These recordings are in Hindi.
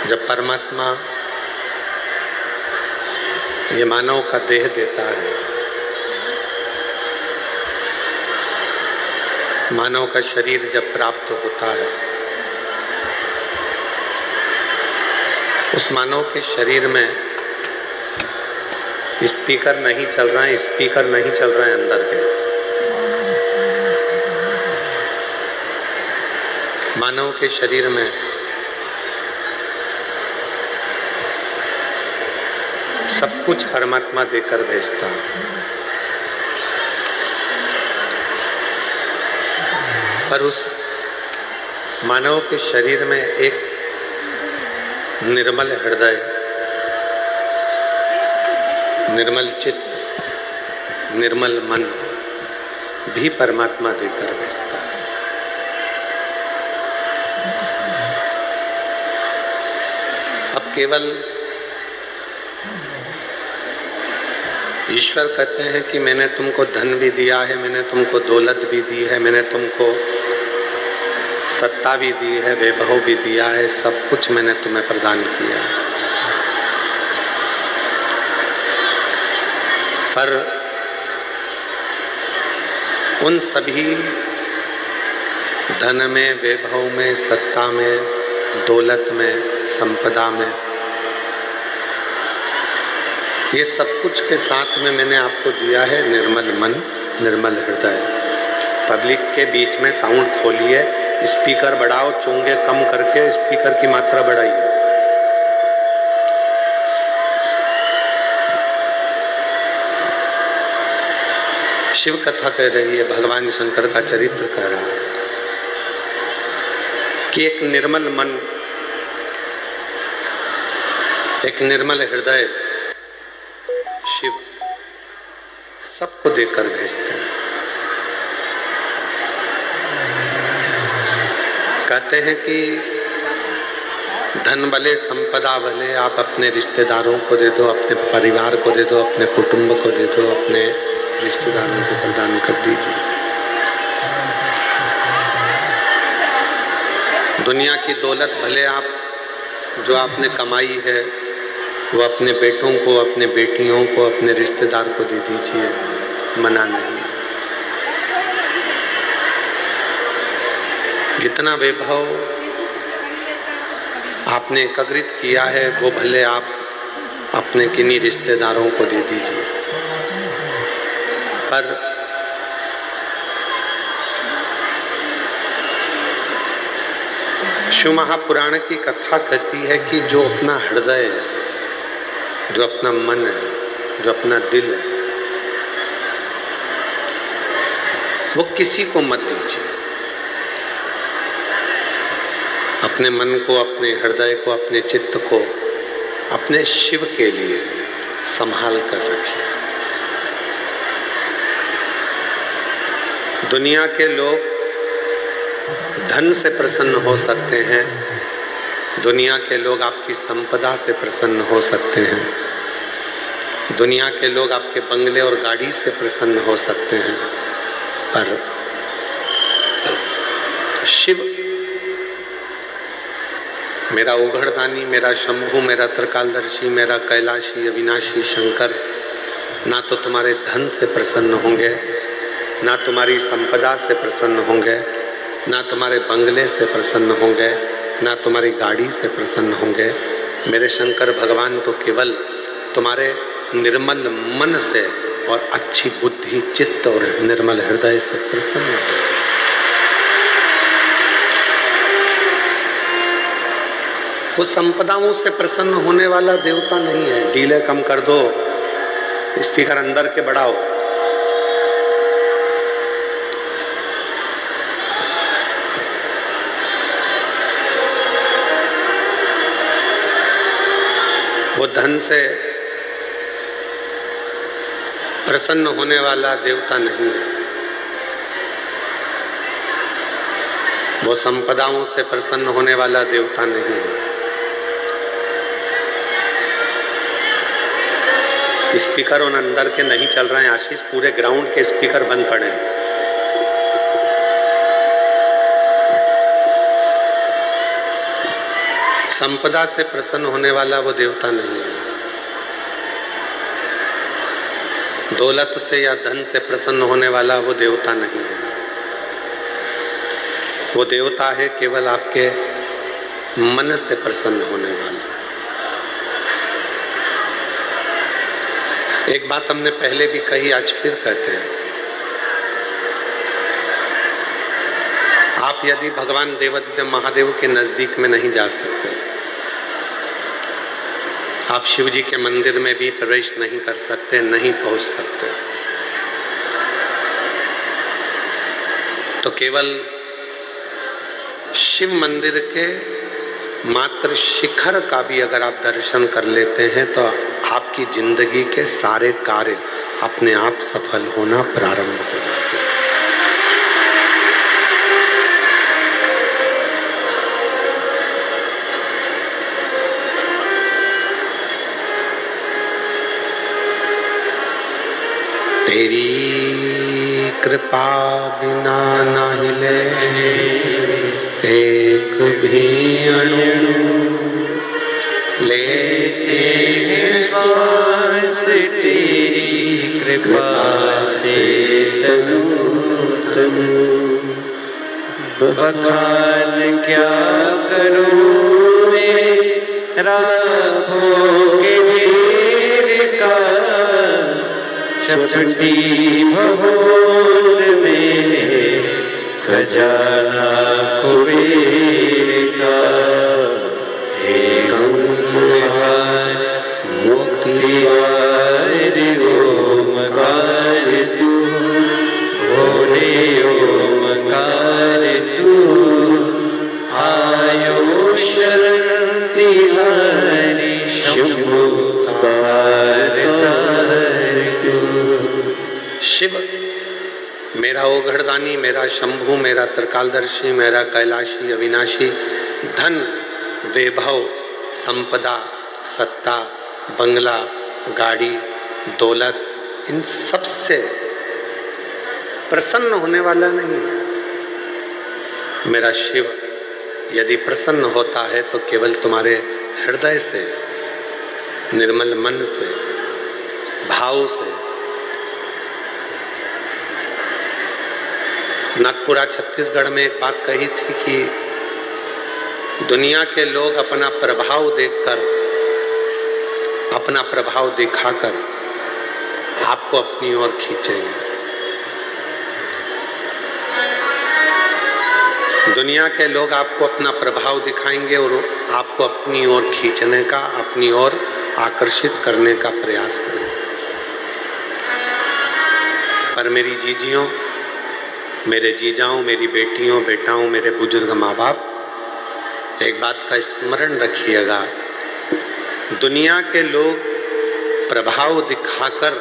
जब परमात्मा ये मानव का देह देता है, मानव का शरीर जब प्राप्त होता है, उस मानव के शरीर में स्पीकर नहीं चल रहा है, स्पीकर नहीं चल रहा है अंदर के। मानव के शरीर में सब कुछ परमात्मा देकर भेजता है, पर उस मानव के शरीर में एक निर्मल हृदय, निर्मल चित्त, निर्मल मन भी परमात्मा देकर भेजता है। अब केवल ईश्वर कहते हैं कि मैंने तुमको धन भी दिया है, मैंने तुमको दौलत भी दी है, मैंने तुमको सत्ता भी दी है, वैभव भी दिया है, सब कुछ मैंने तुम्हें प्रदान किया। पर उन सभी धन में, वैभव में, सत्ता में, दौलत में, संपदा में, ये सब कुछ के साथ में मैंने आपको दिया है निर्मल मन, निर्मल हृदय। पब्लिक के बीच में साउंड खोलिए, स्पीकर बढ़ाओ, चोंगे कम करके स्पीकर की मात्रा बढ़ाइए। शिव कथा कह रही है, भगवान शंकर का चरित्र कह रहा है कि एक निर्मल मन, एक निर्मल हृदय शिव सबको देकर भेजते हैं। कहते हैं कि धन भले, संपदा भले, आप अपने रिश्तेदारों को दे दो, अपने परिवार को दे दो, अपने कुटुंब को दे दो, अपने रिश्तेदारों को प्रदान कर दीजिए। दुनिया की दौलत भले आप जो आपने कमाई है वो अपने बेटों को, अपने बेटियों को, अपने रिश्तेदार को दे दीजिए, मना नहीं। जितना वैभव आपने एकत्रित किया है वो भले आप अपने किन्हीं रिश्तेदारों को दे दीजिए, पर शिव महापुराण की कथा कहती है कि जो अपना हृदय है, जो अपना मन है, जो अपना दिल है, वो किसी को मत दीजिए। अपने मन को, अपने हृदय को, अपने चित्त को अपने शिव के लिए संभाल कर रखिए। दुनिया के लोग धन से प्रसन्न हो सकते हैं, दुनिया के लोग आपकी संपदा से प्रसन्न हो सकते हैं, दुनिया के लोग आपके बंगले और गाड़ी से प्रसन्न हो सकते हैं, पर शिव, मेरा उघड़दानी, मेरा शंभु, मेरा त्रिकालदर्शी, मेरा कैलाशी अविनाशी शंकर ना तो तुम्हारे धन से प्रसन्न होंगे, ना तुम्हारी संपदा से प्रसन्न होंगे, ना तुम्हारे बंगले से प्रसन्न होंगे, ना तुम्हारी गाड़ी से प्रसन्न होंगे। मेरे शंकर भगवान तो केवल तुम्हारे निर्मल मन से और अच्छी बुद्धि, चित्त और निर्मल हृदय से प्रसन्न होंगे। वो संपदाओं से प्रसन्न होने वाला देवता नहीं है। डीले कम कर दो, स्पीकर अंदर के बढ़ाओ। वो धन से प्रसन्न होने वाला देवता नहीं है, वो संपदाओं से प्रसन्न होने वाला देवता नहीं है। स्पीकर उन अंदर के नहीं चल रहे हैं आशीष, पूरे ग्राउंड के स्पीकर बंद पड़े हैं। संपदा से प्रसन्न होने वाला वो देवता नहीं है। दौलत से या धन से प्रसन्न होने वाला वो देवता नहीं है। वो देवता है केवल आपके मन से प्रसन्न होने वाला। एक बात हमने पहले भी कही, आज फिर कहते हैं, आप यदि भगवान देवादिदेव महादेव के नजदीक में नहीं जा सकते, आप शिव जी के मंदिर में भी प्रवेश नहीं कर सकते, नहीं पहुंच सकते, तो केवल शिव मंदिर के मात्र शिखर का भी अगर आप दर्शन कर लेते हैं तो आपकी जिंदगी के सारे कार्य अपने आप सफल होना प्रारंभ हो जाते हैं। तेरी कृपा बिना न हिले एक भी अणु, लेते हैं श्वास तेरी कृपा से तनु तनु। बखान क्या करूं मेरा के ढेर का, चपटी भगोद में खजाना कुबेर का। हे गंगार मुक्तिवार ओमकार तू, भोले ओमकार तू, आयो शरण तिहारी शंभु तार तार तू। शिव मेरा ओघड़दानी, मेरा शंभु, मेरा त्रिकालदर्शी, मेरा कैलाशी अविनाशी, धन वैभव संपदा सत्ता बंगला गाड़ी दौलत इन सब से प्रसन्न होने वाला नहीं है। मेरा शिव यदि प्रसन्न होता है तो केवल तुम्हारे हृदय से, निर्मल मन से, भाव से। नागपुरा छत्तीसगढ़ में एक बात कही थी कि दुनिया के लोग अपना प्रभाव देखकर, अपना प्रभाव दिखाकर आपको अपनी ओर खींचेंगे। दुनिया के लोग आपको अपना प्रभाव दिखाएंगे और आपको अपनी ओर खींचने का, अपनी ओर आकर्षित करने का प्रयास करेंगे। पर मेरी जीजियों, मेरे जीजाओं, मेरी बेटियों बेटाओं, मेरे बुजुर्ग माँ बाप, एक बात का स्मरण रखिएगा, दुनिया के लोग प्रभाव दिखाकर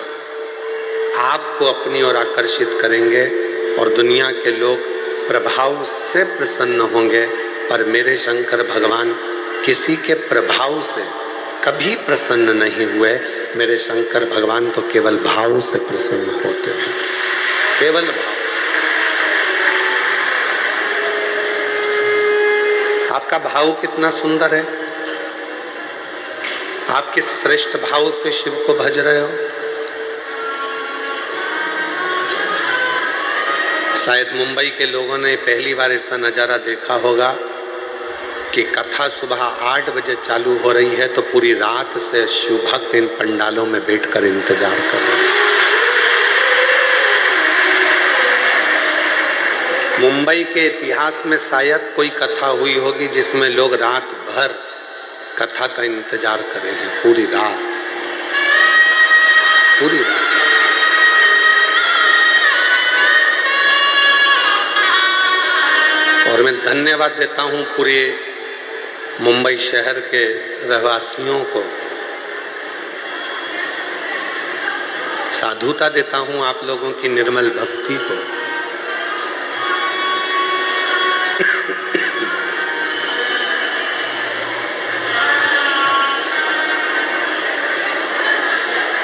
आपको अपनी ओर आकर्षित करेंगे और दुनिया के लोग प्रभाव से प्रसन्न होंगे, पर मेरे शंकर भगवान किसी के प्रभाव से कभी प्रसन्न नहीं हुए। मेरे शंकर भगवान तो केवल भाव से प्रसन्न होते हैं, केवल भाव। आपका भाव कितना सुंदर है, आप किस श्रेष्ठ भाव से शिव को भज रहे हो। शायद मुंबई के लोगों ने पहली बार ऐसा नज़ारा देखा होगा कि कथा सुबह 8 बजे चालू हो रही है तो पूरी रात से शिव भक्त इन पंडालों में बैठकर इंतजार कर रहे हैं। मुंबई के इतिहास में शायद कोई कथा हुई होगी जिसमें लोग रात भर कथा का इंतजार करे हैं, पूरी रात, पूरी रात। और मैं धन्यवाद देता हूं पूरे मुंबई शहर के रहवासियों को, साधुता देता हूं आप लोगों की निर्मल भक्ति को।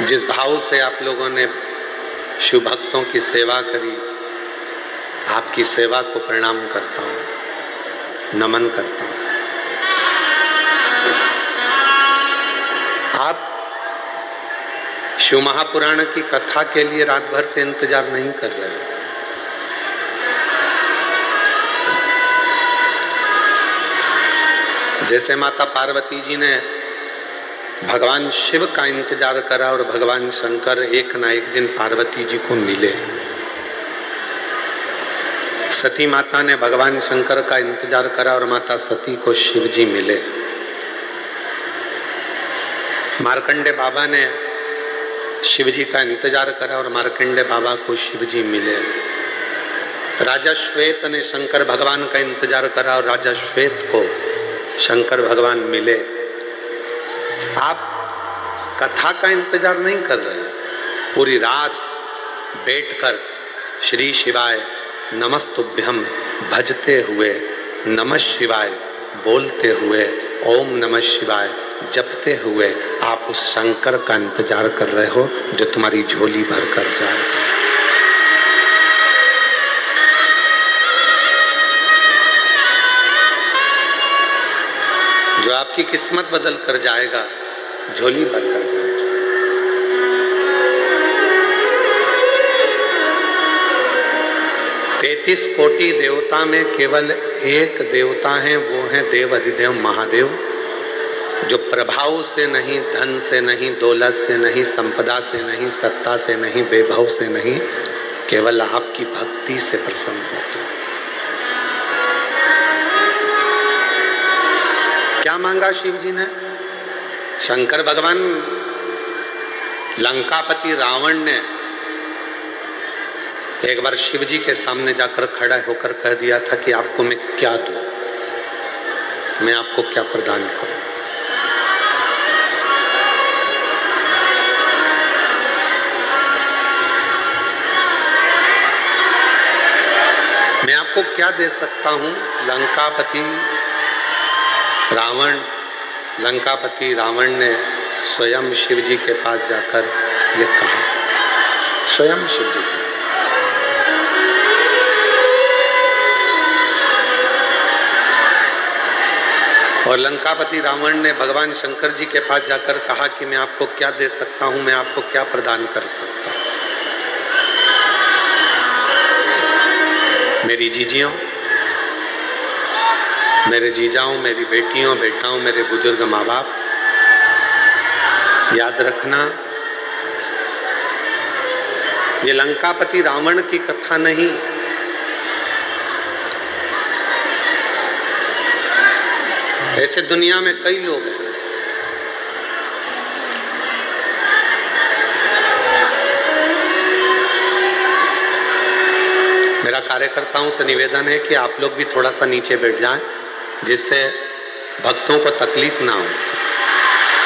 जिस भाव से आप लोगों ने शिव भक्तों की सेवा करी, आपकी सेवा को प्रणाम करता हूं, नमन करता हूं। आप शिव महापुराण की कथा के लिए रात भर से इंतजार नहीं कर रहे हो। जैसे माता पार्वती जी ने भगवान शिव का इंतजार करा और भगवान शंकर एक ना एक दिन पार्वती जी को मिले, सती माता ने भगवान शंकर का इंतजार करा और माता सती को शिव जी मिले। मार्कंडे बाबा ने शिव जी का इंतजार करा और मार्कंडे बाबा को शिव जी मिले। राजा श्वेत ने शंकर भगवान का इंतजार करा और राजा श्वेत को शंकर भगवान मिले। आप कथा का इंतजार नहीं कर रहे, पूरी रात बैठकर श्री शिवाय नमस्तुभ्यम भजते हुए, नमः शिवाय बोलते हुए, ओम नमः शिवाय जपते हुए आप उस शंकर का इंतजार कर रहे हो जो तुम्हारी झोली भर कर जाए। जो आपकी किस्मत बदल कर जाएगा, झोली भर कर जाएगा। 33 कोटि देवता में केवल एक देवता है, वो है देव अधिदेव महादेव, जो प्रभाव से नहीं, धन से नहीं, दौलत से नहीं, संपदा से नहीं, सत्ता से नहीं, वैभव से नहीं, केवल आपकी भक्ति से प्रसन्न होता है। क्या मांगा शिव जी ने? शंकर भगवान, लंकापति रावण ने एक बार शिव जी के सामने जाकर खड़ा होकर कह दिया था कि आपको मैं क्या दूं, मैं आपको क्या प्रदान करूं। मैं आपको क्या दे सकता हूं? लंकापति रावण ने स्वयं शिव जी के पास जाकर ये कहा, स्वयं शिव जी के। और लंकापति रावण ने भगवान शंकर जी के पास जाकर कहा कि मैं आपको क्या दे सकता हूं, मैं आपको क्या प्रदान कर सकता हूं। मेरी जीजियों, मेरे जीजाओं, मेरी बेटियों, बेटाओं, मेरे बुजुर्ग माँ बाप, याद रखना, ये लंकापति रावण की कथा नहीं, ऐसे दुनिया में कई लोग हैं। मेरा कार्यकर्ताओं से निवेदन है कि आप लोग भी थोड़ा सा नीचे बैठ जाएं, जिससे भक्तों को तकलीफ ना हो।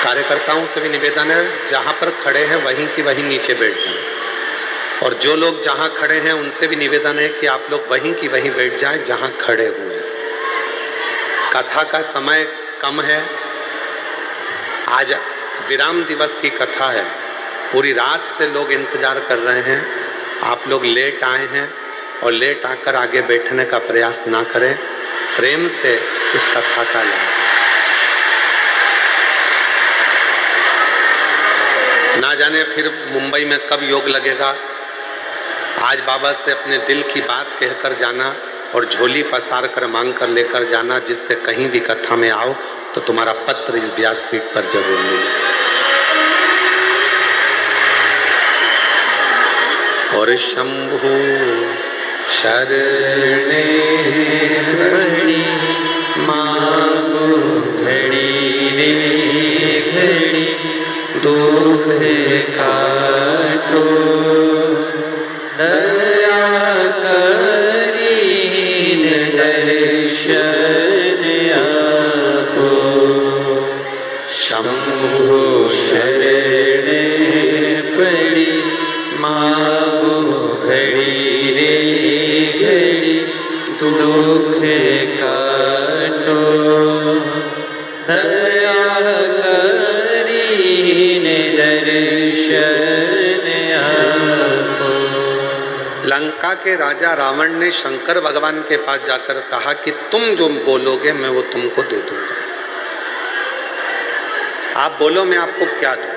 कार्यकर्ताओं से भी निवेदन है, जहां पर खड़े हैं वहीं की वहीं नीचे बैठ जाएं। और जो लोग जहां खड़े हैं उनसे भी निवेदन है कि आप लोग वहीं की वहीं बैठ जाएं जहां खड़े हुए हैं। कथा का समय कम है, आज विराम दिवस की कथा है, पूरी रात से लोग इंतजार कर रहे हैं। आप लोग लेट आए हैं और लेट आकर आगे बैठने का प्रयास ना करें, प्रेम से इस कथा का लें। ना जाने फिर मुंबई में कब योग लगेगा। आज बाबा से अपने दिल की बात कहकर जाना और झोली पसार कर मांग कर लेकर जाना, जिससे कहीं भी कथा में आओ तो तुम्हारा पत्र इस व्यासपीठ पर जरूर मिले। और शंभु शरणे बड़ी मांगो घड़ी रे घड़ी, दुख काटो दया करी दर्शन आपो। शंभु शरणे पड़ी मांगो घड़ी रे घड़ी, दुख काटो दया करी दर्शन आपो। लंका के राजा रावण ने शंकर भगवान के पास जाकर कहा कि तुम जो बोलोगे मैं वो तुमको दे दूंगा। आप बोलो मैं आपको क्या दूं,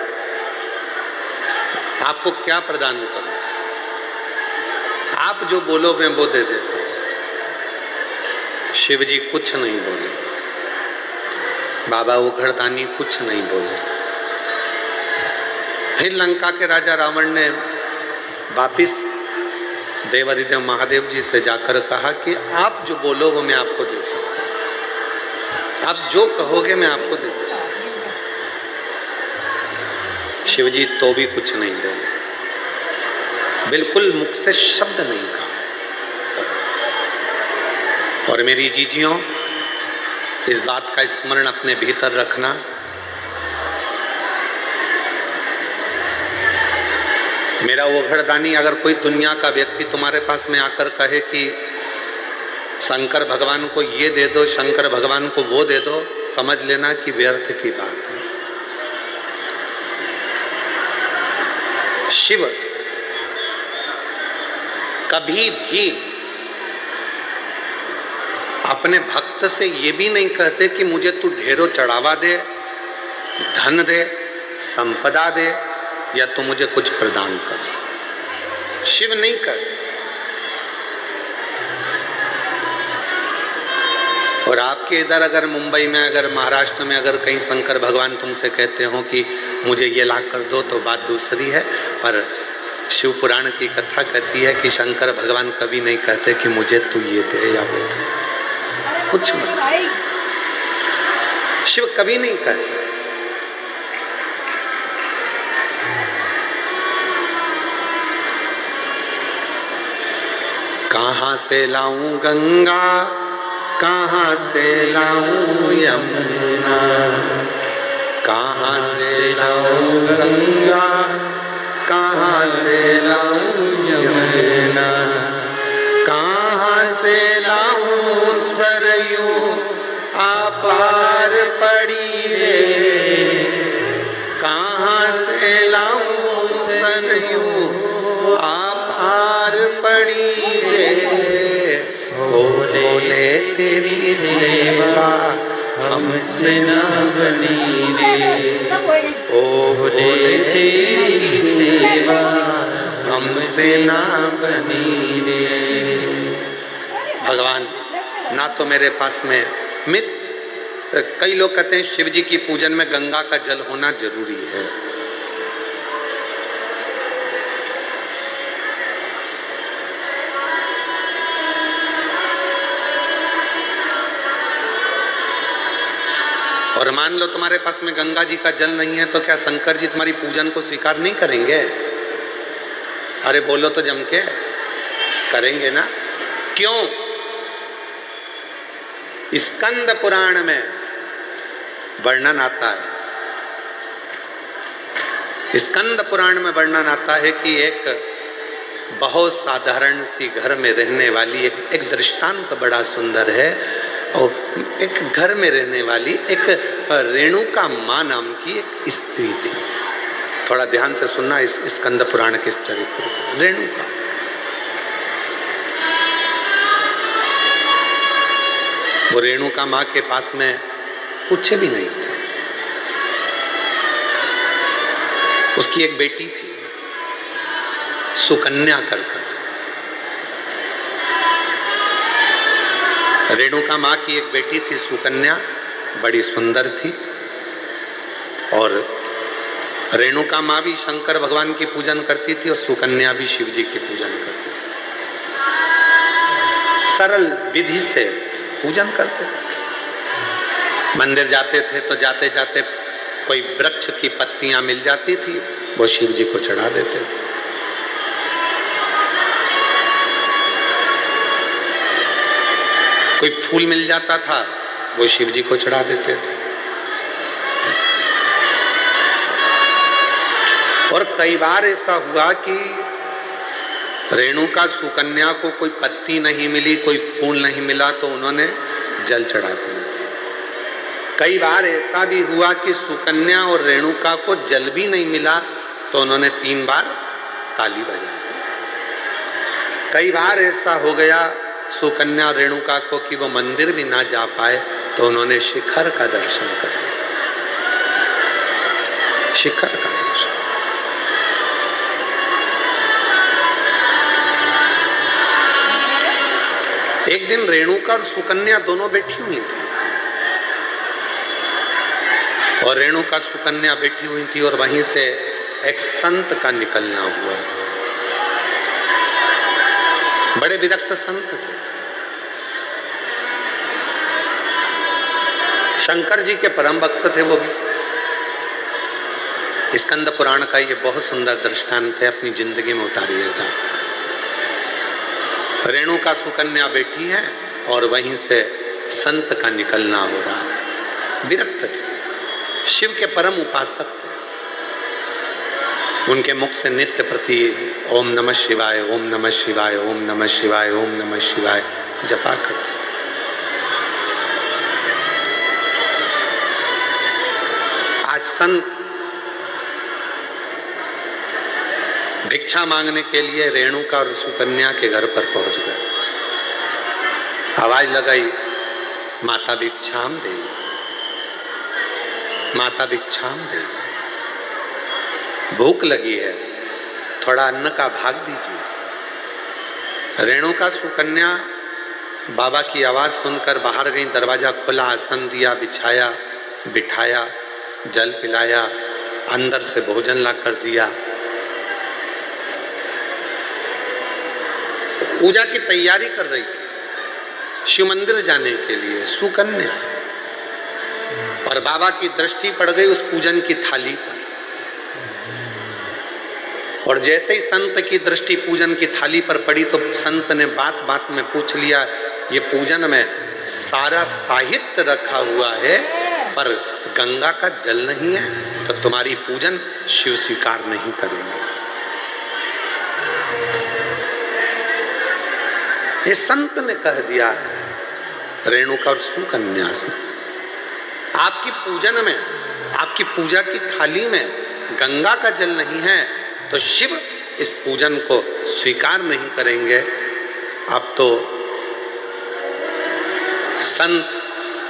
आपको क्या प्रदान करूं। आप जो बोलो मैं वो दे देता हूं। शिव जी कुछ नहीं बोले, बाबा उघड़दानी कुछ नहीं बोले। फिर लंका के राजा रावण ने वापिस देवाधिदेव महादेव जी से जाकर कहा कि आप जो बोलो वो मैं आपको दे सकता हूं, आप जो कहोगे मैं आपको दे दूंगा। शिव जी तो भी कुछ नहीं बोले, बिल्कुल मुख से शब्द नहीं कहा। और मेरी जीजियों, इस बात का स्मरण अपने भीतर रखना, मेरा वो घरदानी अगर कोई दुनिया का व्यक्ति तुम्हारे पास में आकर कहे कि शंकर भगवान को ये दे दो, शंकर भगवान को वो दे दो, समझ लेना कि व्यर्थ की बात है। शिव कभी भी अपने भक्त से ये भी नहीं कहते कि मुझे तू ढेरों चढ़ावा दे, धन दे, संपदा दे, या तू मुझे कुछ प्रदान कर। शिव नहीं कहते। और आपके इधर अगर मुंबई में, अगर महाराष्ट्र में, अगर कहीं शंकर भगवान तुमसे कहते हो कि मुझे ये ला कर दो, तो बात दूसरी है। पर शिव पुराण की कथा कहती है कि शंकर भगवान कभी नहीं कहते कि मुझे तू ये दे या वो दे, कुछ नहीं। शिव कभी नहीं कहते। कहाँ से लाऊं गंगा, कहाँ से लाऊं यमुना, कहाँ से लाऊं गंगा, कहाँ से लाऊं यमुना, कहाँ से लाऊं सरयू अपार पड़ी रे, कहाँ से लाऊं सरयू अपार पड़ी रे। बोले तेरी सेवा हमसे ना बनी रे, बोले तेरी सेवा हमसे ना बनी रे। भगवान ना तो मेरे पास में कई लोग कहते हैं शिव जी की पूजन में गंगा का जल होना जरूरी है। और मान लो तुम्हारे पास में गंगा जी का जल नहीं है, तो क्या शंकर जी तुम्हारी पूजन को स्वीकार नहीं करेंगे? अरे बोलो तो जम के, करेंगे ना। क्यों? स्कंद पुराण में वर्णन आता है, स्कंद पुराण में वर्णन आता है कि एक बहुत साधारण सी घर में रहने वाली एक दृष्टांत बड़ा सुंदर है। और एक घर में रहने वाली एक रेणुका माँ नाम की एक स्त्री थी। थोड़ा ध्यान से सुनना इस स्कंद पुराण के इस चरित्र। रेणुका वो रेणुका माँ के पास में कुछ भी नहीं था। उसकी एक बेटी थी सुकन्या कर। रेणुका माँ की एक बेटी थी सुकन्या, बड़ी सुंदर थी। और रेणुका माँ भी शंकर भगवान की पूजन करती थी और सुकन्या भी शिव जी की पूजन करती थी। सरल विधि से पूजन करते थे। मंदिर जाते थे तो जाते जाते कोई वृक्ष की पत्तियां मिल जाती थी, वो शिव जी को चढ़ा देते थे। कोई फूल मिल जाता था, वो शिव जी को चढ़ा देते थे। और कई बार ऐसा हुआ कि रेणुका सुकन्या को कोई पत्ती नहीं मिली, कोई फूल नहीं मिला, तो उन्होंने जल चढ़ा दिया। कई बार ऐसा भी हुआ कि सुकन्या और रेणुका को जल भी नहीं मिला, तो उन्होंने 3 बार ताली बजाई। कई बार ऐसा हो गया सुकन्या रेणुका को कि वो मंदिर भी ना जा पाए, तो उन्होंने शिखर का दर्शन कर लिया। शिखर का वृक्ष। एक दिन रेणुका और सुकन्या दोनों बैठी हुई थी, और रेणुका सुकन्या बैठी हुई थी, और वहीं से एक संत का निकलना हुआ। बड़े विरक्त संत थे, शंकर जी के परम भक्त थे वो भी। स्कंद पुराण का ये बहुत सुंदर दृष्टांत है, अपनी जिंदगी में उतारिएगा। रेणुका सुकन्या बैठी है और वहीं से संत का निकलना हो रहा। विरक्त थे, शिव के परम उपासक थे। उनके मुख से नित्य प्रति ओम नमः शिवाय, ओम नमः शिवाय, ओम नमः शिवाय, ओम नमः शिवाय जपा करते थे। आज संत भिक्षा मांगने के लिए रेणुका और सुकन्या के घर पर पहुंच गए। आवाज लगाई, माता भिक्षाम दे, माता भिक्षाम दे, भूख लगी है, थोड़ा अन्न का भाग दीजिए। रेणुका सुकन्या बाबा की आवाज सुनकर बाहर गई। दरवाजा खुला, आसन दिया, बिछाया, बिठाया, जल पिलाया, अंदर से भोजन ला कर दिया। पूजा की तैयारी कर रही थी शिव मंदिर जाने के लिए सुकन्या, और बाबा की दृष्टि पड़ गई उस पूजन की थाली पर। और जैसे ही संत की दृष्टि पूजन की थाली पर पड़ी तो संत ने बात बात में पूछ लिया, ये पूजन में सारा साहित्य रखा हुआ है पर गंगा का जल नहीं है, तो तुम्हारी पूजन शिव स्वीकार नहीं करेंगे। ये संत ने कह दिया रेणुका और सुकन्या से, आपकी पूजन में, आपकी पूजा की थाली में गंगा का जल नहीं है तो शिव इस पूजन को स्वीकार नहीं करेंगे। अब तो संत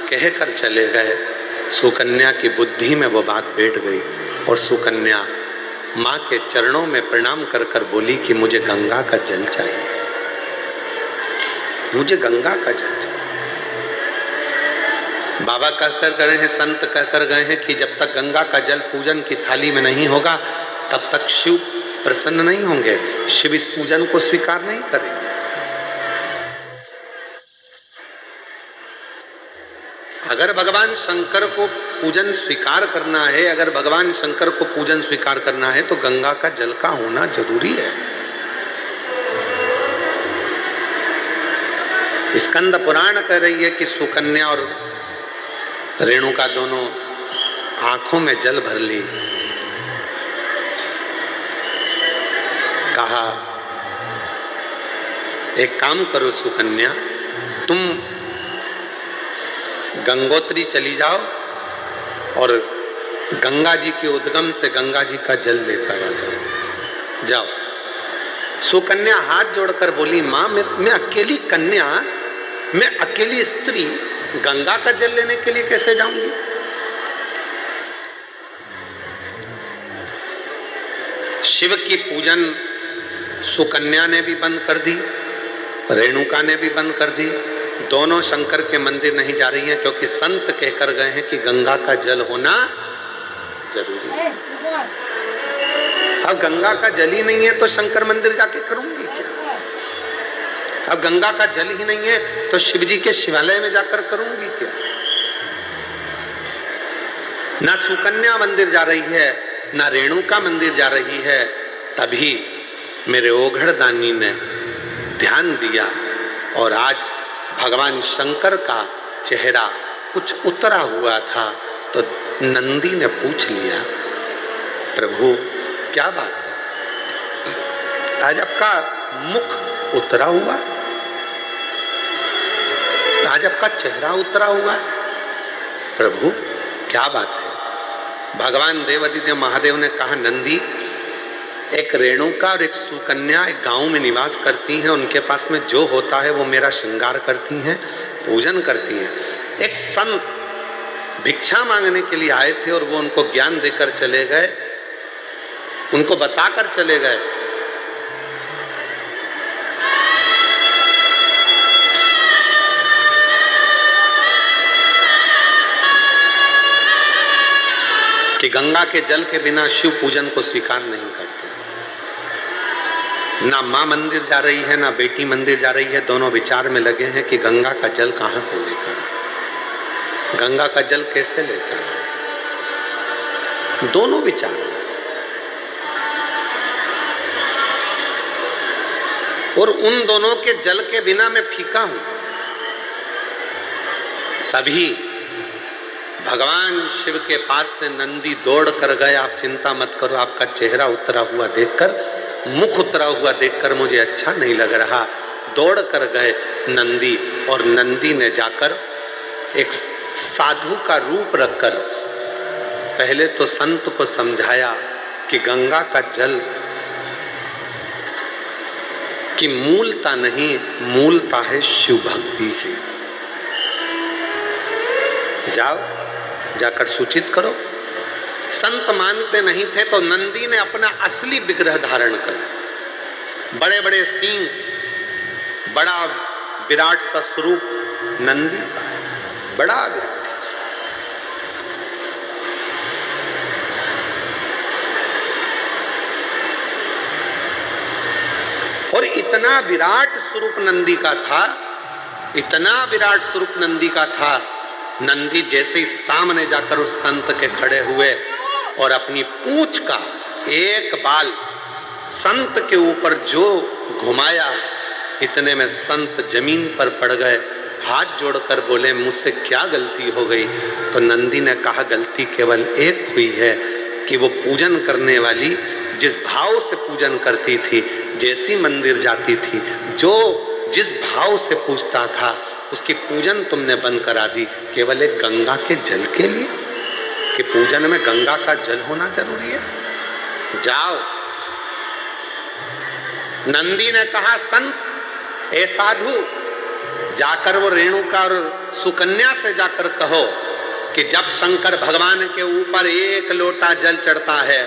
कहकर चले गए। सुकन्या की बुद्धि में वो बात बैठ गई और सुकन्या माँ के चरणों में प्रणाम कर कर बोली कि मुझे गंगा का जल चाहिए, मुझे गंगा का जल चाहिए। बाबा कहकर गए हैं, संत कहकर गए हैं कि जब तक गंगा का जल पूजन की थाली में नहीं होगा तब तक शिव प्रसन्न नहीं होंगे, शिव इस पूजन को स्वीकार नहीं करेंगे। अगर भगवान शंकर को पूजन स्वीकार करना है, अगर भगवान शंकर को पूजन स्वीकार करना है तो गंगा का जल का होना जरूरी है। स्कंद पुराण कह रही है कि सुकन्या और रेणुका दोनों आंखों में जल भर ली। कहा, एक काम करो सुकन्या, तुम गंगोत्री चली जाओ और गंगा जी के उद्गम से गंगा जी का जल लेकर आ जाओ। जाओ। सुकन्या हाथ जोड़कर बोली, माँ मैं अकेली कन्या, मैं अकेली स्त्री गंगा का जल लेने के लिए कैसे जाऊंगी? शिव की पूजन सुकन्या ने भी बंद कर दी, रेणुका ने भी बंद कर दी। दोनों शंकर के मंदिर नहीं जा रही हैं क्योंकि संत कहकर गए हैं कि गंगा का जल होना जरूरी है। अब गंगा का जल ही नहीं है तो शंकर मंदिर जाके करूंगी क्या? अब गंगा का जल ही नहीं है तो शिव जी के शिवालय में जाकर करूंगी क्या? ना सुकन्या मंदिर जा रही है, ना रेणुका मंदिर जा रही है। तभी मेरे ओघड़ दानी ने ध्यान दिया और आज भगवान शंकर का चेहरा कुछ उतरा हुआ था तो नंदी ने पूछ लिया, प्रभु क्या बात है, आज आपका मुख उतरा हुआ है, आज आपका चेहरा उतरा हुआ है, प्रभु क्या बात है? भगवान देवादिदेव महादेव ने कहा, नंदी, एक रेणुका और एक सुकन्या एक गांव में निवास करती हैं, उनके पास में जो होता है वो मेरा श्रृंगार करती हैं, पूजन करती हैं। एक संत भिक्षा मांगने के लिए आए थे और वो उनको ज्ञान देकर चले गए, उनको बताकर चले गए। कि गंगा के जल के बिना शिव पूजन को स्वीकार नहीं करते। ना माँ मंदिर जा रही है, ना बेटी मंदिर जा रही है, दोनों विचार में लगे हैं कि गंगा का जल कहां से लेकर आए, गंगा का जल कैसे लेकर आए, दोनों विचार। और उन दोनों के जल के बिना मैं फीका हूं। तभी भगवान शिव के पास से नंदी दौड़ कर गए। आप चिंता मत करो, आपका चेहरा उतरा हुआ देखकर, मुख उतरा हुआ देखकर मुझे अच्छा नहीं लग रहा। दौड़ कर गए नंदी, और नंदी ने जाकर एक साधु का रूप रखकर पहले तो संत को समझाया कि गंगा का जल की मूलता नहीं, मूलता है शिव भक्ति की। जाओ जाकर सूचित करो। संत मानते नहीं थे तो नंदी ने अपना असली विग्रह धारण कर, बड़े बड़े सींग, बड़ा विराट सा स्वरूप नंदी का, बड़ा विराट सा स्वरूप। और इतना विराट स्वरूप नंदी का था, इतना विराट स्वरूप नंदी का था, नंदी जैसे ही सामने जाकर उस संत के खड़े हुए और अपनी पूंछ का एक बाल संत के ऊपर जो घुमाया, इतने में संत जमीन पर पड़ गए, हाथ जोड़कर बोले मुझसे क्या गलती हो गई। तो नंदी ने कहा गलती केवल एक हुई है कि वो पूजन करने वाली जिस भाव से पूजन करती थी, जैसी मंदिर जाती थी, जो जिस भाव से पूजता था, उसकी पूजन तुमने बंद करा दी, केवल एक गंगा के जल के लिए, कि पूजन में गंगा का जल होना जरूरी है। जाओ। नंदी ने कहा संत ए साधु, जाकर वो रेणुका और सुकन्या से जाकर कहो कि जब शंकर भगवान के ऊपर एक लोटा जल चढ़ता है,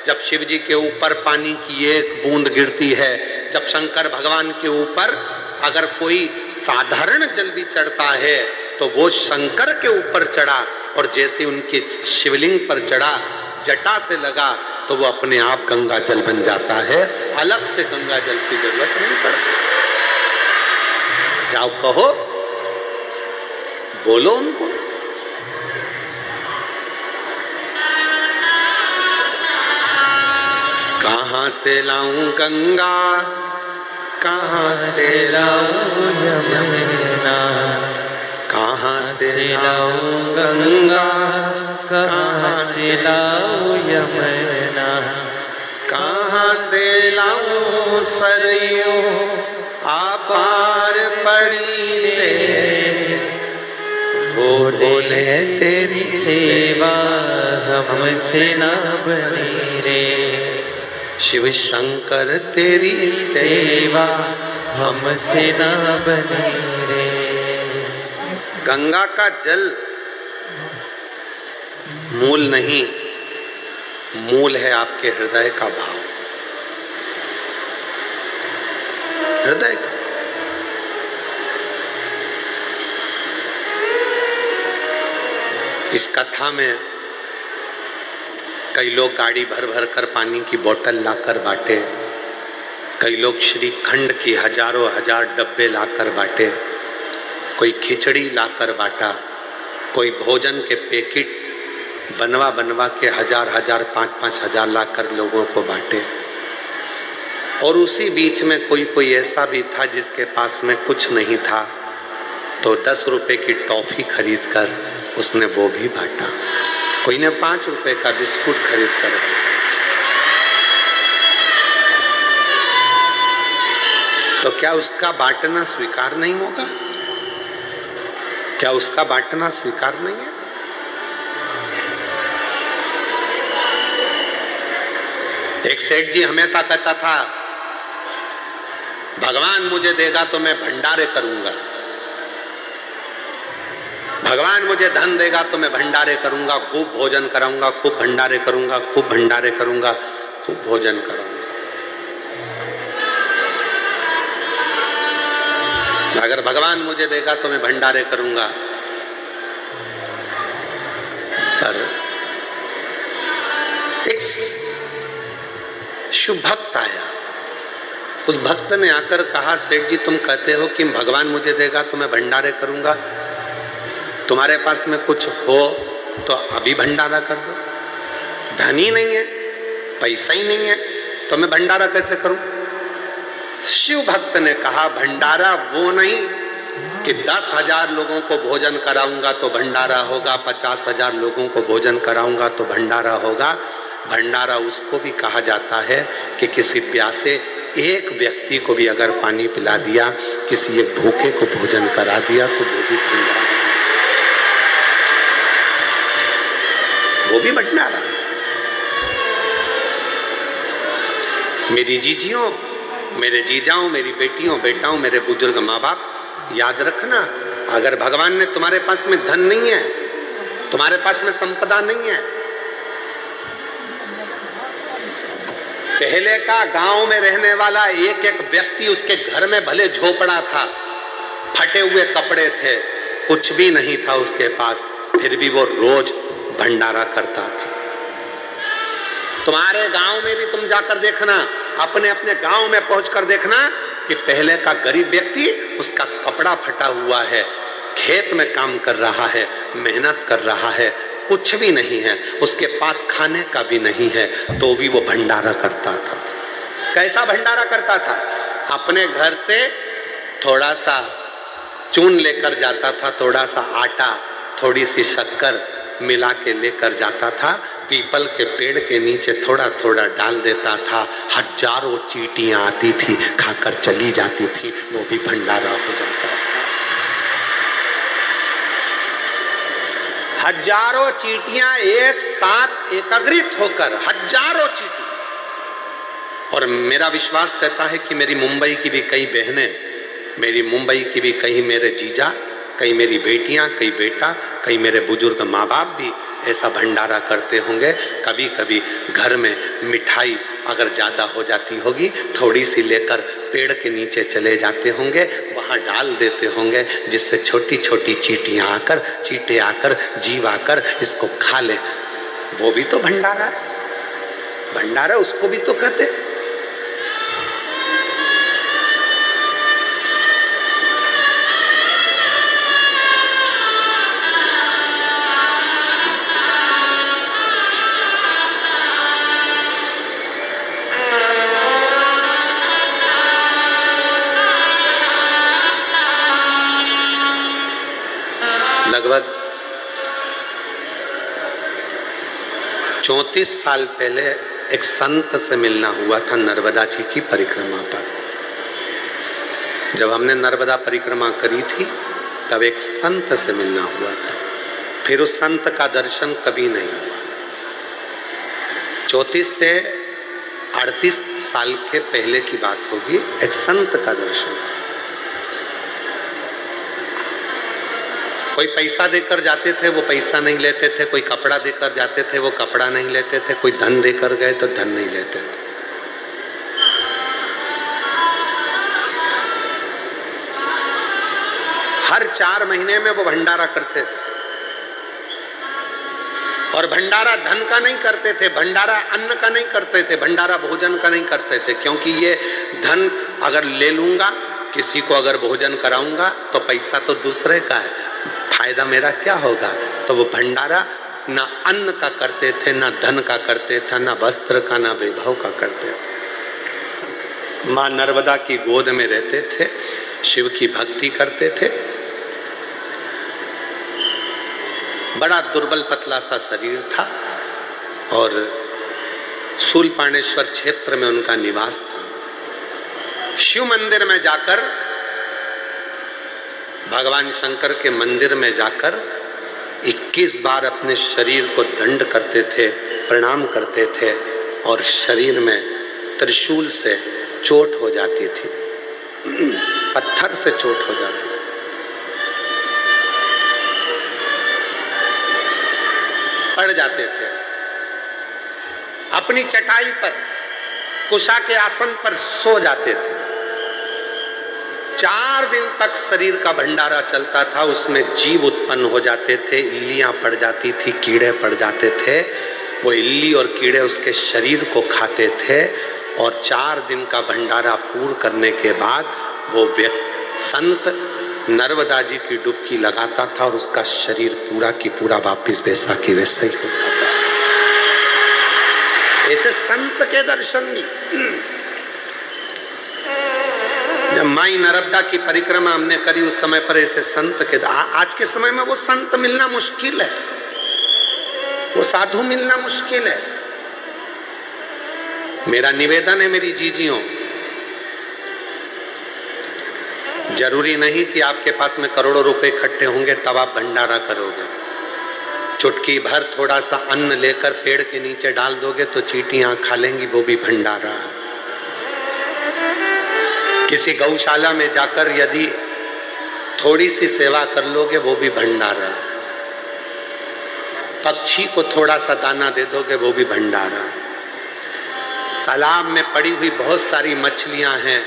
जब शिव जी के ऊपर पानी की एक बूंद गिरती है, जब शंकर भगवान के ऊपर अगर कोई साधारण जल भी चढ़ता है तो वो शंकर के ऊपर चढ़ा, और जैसे उनके शिवलिंग पर चढ़ा, जटा से लगा, तो वो अपने आप गंगा जल बन जाता है, अलग से गंगा जल की जरूरत नहीं पड़ती। जाओ कहो, बोलो उनको। कहां से लाऊं गंगा, कहां से लाऊं यमुना, कहां से लाऊं गंगा, कहां से लाऊं यमुना, कहां से लाऊं सरयू आपार पड़ी रे, बोले तेरी सेवा हमसे ना बनी रे, शिव शंकर तेरी सेवा हमसे ना बनी रे। गंगा का जल मूल नहीं, मूल है आपके हृदय का भाव, हृदय का। इस कथा में कई लोग गाड़ी भर भर कर पानी की बोतल लाकर बांटे, कई लोग श्रीखंड की हजारों हजार डब्बे लाकर बांटे, कोई खिचड़ी लाकर बांटा, कोई भोजन के पैकेट बनवा बनवा के हजार हजार 5-5 हजार लाकर लोगों को बांटे। और उसी बीच में कोई ऐसा भी था जिसके पास में कुछ नहीं था, तो 10 रुपए की टॉफी खरीद कर उसने वो भी बांटा, कोई ने 5 रुपए का बिस्कुट खरीद कर। तो क्या उसका बांटना स्वीकार नहीं होगा? क्या उसका बांटना स्वीकार नहीं है? एक सेठ जी हमेशा कहता था, भगवान मुझे देगा तो मैं भंडारे करूंगा, भगवान मुझे धन देगा तो मैं भंडारे करूंगा, खूब भोजन कराऊंगा, खूब भंडारे करूंगा, खूब भंडारे करूंगा, खूब भोजन कराऊंगा। अगर भगवान मुझे देगा तो मैं भंडारे करूंगा। पर एक शुभ भक्त आया, उस भक्त ने आकर कहा, सेठ जी तुम कहते हो कि भगवान मुझे देगा तो मैं भंडारे करूंगा, तुम्हारे पास में कुछ हो तो अभी भंडारा कर दो। धन ही नहीं है, पैसा ही नहीं है, तो मैं भंडारा कैसे करूं? शिव भक्त ने कहा, भंडारा वो नहीं कि 10,000 लोगों को भोजन कराऊंगा तो भंडारा होगा, 50,000 लोगों को भोजन कराऊंगा तो भंडारा होगा। भंडारा उसको भी कहा जाता है कि किसी प्यासे एक व्यक्ति को भी अगर पानी पिला दिया, किसी एक भूखे को भोजन करा दिया तो वो भी भंडारा, वो भी भंडारा। मेरी जीजियों, मेरे जीजाओं, मेरी बेटियों, बेटाओं, मेरे बुजुर्ग माँ बाप, याद रखना, अगर भगवान ने तुम्हारे पास में धन नहीं है, तुम्हारे पास में संपदा नहीं है, पहले का गांव में रहने वाला एक एक व्यक्ति, उसके घर में भले झोपड़ा था, फटे हुए कपड़े थे, कुछ भी नहीं था उसके पास, फिर भी वो रोज भंडारा करता था। तुम्हारे गांव में भी तुम जाकर देखना, अपने अपने गांव में पहुंचकर देखना कि पहले का गरीब व्यक्ति, उसका कपड़ा फटा हुआ है, खेत में काम कर रहा है, मेहनत कर रहा है, कुछ भी नहीं है, उसके पास खाने का भी नहीं है, तो भी वो भंडारा करता था। कैसा भंडारा करता था? अपने घर से थोड़ा सा चून लेकर जाता था, थोड़ा सा आटा, थोड़ी सी शक्कर मिला के लेकर जाता था, पीपल के पेड़ के नीचे थोड़ा थोड़ा डाल देता था, हजारों चींटियां आती थी, खाकर चली जाती थी, वो भी भंडारा हो जाता था। हजारों चींटियां एक साथ एकत्रित होकर, हजारों चींटियां। और मेरा विश्वास कहता है कि मेरी मुंबई की भी कई बहनें, मेरी मुंबई की भी कई मेरे जीजा, कई मेरी बेटियां, कई बेटा, कई मेरे बुजुर्ग माँ बाप भी ऐसा भंडारा करते होंगे। कभी कभी घर में मिठाई अगर ज़्यादा हो जाती होगी, थोड़ी सी लेकर पेड़ के नीचे चले जाते होंगे, वहाँ डाल देते होंगे, जिससे छोटी छोटी चींटियाँ आकर, चींटे आकर, जीव आकर इसको खा ले। वो भी तो भंडारा है, भंडारा उसको भी तो कहते। लगभग 34 साल पहले एक संत से मिलना हुआ था नर्मदा जी की परिक्रमा पर। जब हमने नर्मदा परिक्रमा करी थी तब एक संत से मिलना हुआ था, फिर उस संत का दर्शन कभी नहीं हुआ। 34 से 38 साल के पहले की बात होगी, एक संत का दर्शन। कोई पैसा देकर जाते थे, वो पैसा नहीं लेते थे, कोई कपड़ा देकर जाते थे, वो कपड़ा नहीं लेते थे, कोई धन देकर गए तो धन नहीं लेते थे। हर 4 महीने में वो भंडारा करते थे, और भंडारा धन का नहीं करते थे, भंडारा अन्न का नहीं करते थे, भंडारा भोजन का नहीं करते थे, क्योंकि ये धन अगर ले लूंगा, किसी को अगर भोजन कराऊंगा तो पैसा तो दूसरे का है, फायदा मेरा क्या होगा। तो वो भंडारा ना अन्न का करते थे, ना धन का करते थे, ना वस्त्र का, ना वैभव का करते थे। माँ नर्मदा की गोद में रहते थे, शिव की भक्ति करते थे। बड़ा दुर्बल पतला सा शरीर था और शूलपाणेश्वर क्षेत्र में उनका निवास था। शिव मंदिर में जाकर, भगवान शंकर के मंदिर में जाकर 21 बार अपने शरीर को दंड करते थे, प्रणाम करते थे, और शरीर में त्रिशूल से चोट हो जाती थी, पत्थर से चोट हो जाती थी। पड़ जाते थे, अपनी चटाई पर कुशा के आसन पर सो जाते थे। 4 दिन तक शरीर का भंडारा चलता था, उसमें जीव उत्पन्न हो जाते थे, इल्लियां पड़ जाती थी, कीड़े पड़ जाते थे। वो इल्ली और कीड़े उसके शरीर को खाते थे और 4 दिन का भंडारा पूर्ण करने के बाद वो संत नर्मदा जी की डुबकी लगाता था और उसका शरीर पूरा की पूरा वापिस वैसा की वैसा ही हो जाता। ऐसे संत के दर्शन नहीं। जब माई नर्मदा की परिक्रमा हमने करी उस समय पर ऐसे संत के आज के समय में वो संत मिलना मुश्किल है, वो साधु मिलना मुश्किल है। मेरा निवेदन है मेरी जीजियों, जरूरी नहीं कि आपके पास में करोड़ों रुपए इकट्ठे होंगे तब आप भंडारा करोगे। चुटकी भर थोड़ा सा अन्न लेकर पेड़ के नीचे डाल दोगे तो चींटियां खा लेंगी, वो भी भंडारा। किसी गौशाला में जाकर यदि थोड़ी सी सेवा कर लोगे वो भी भंडारा। पक्षी को थोड़ा सा दाना दे दोगे वो भी भंडारा। तालाब में पड़ी हुई बहुत सारी मछलियां हैं,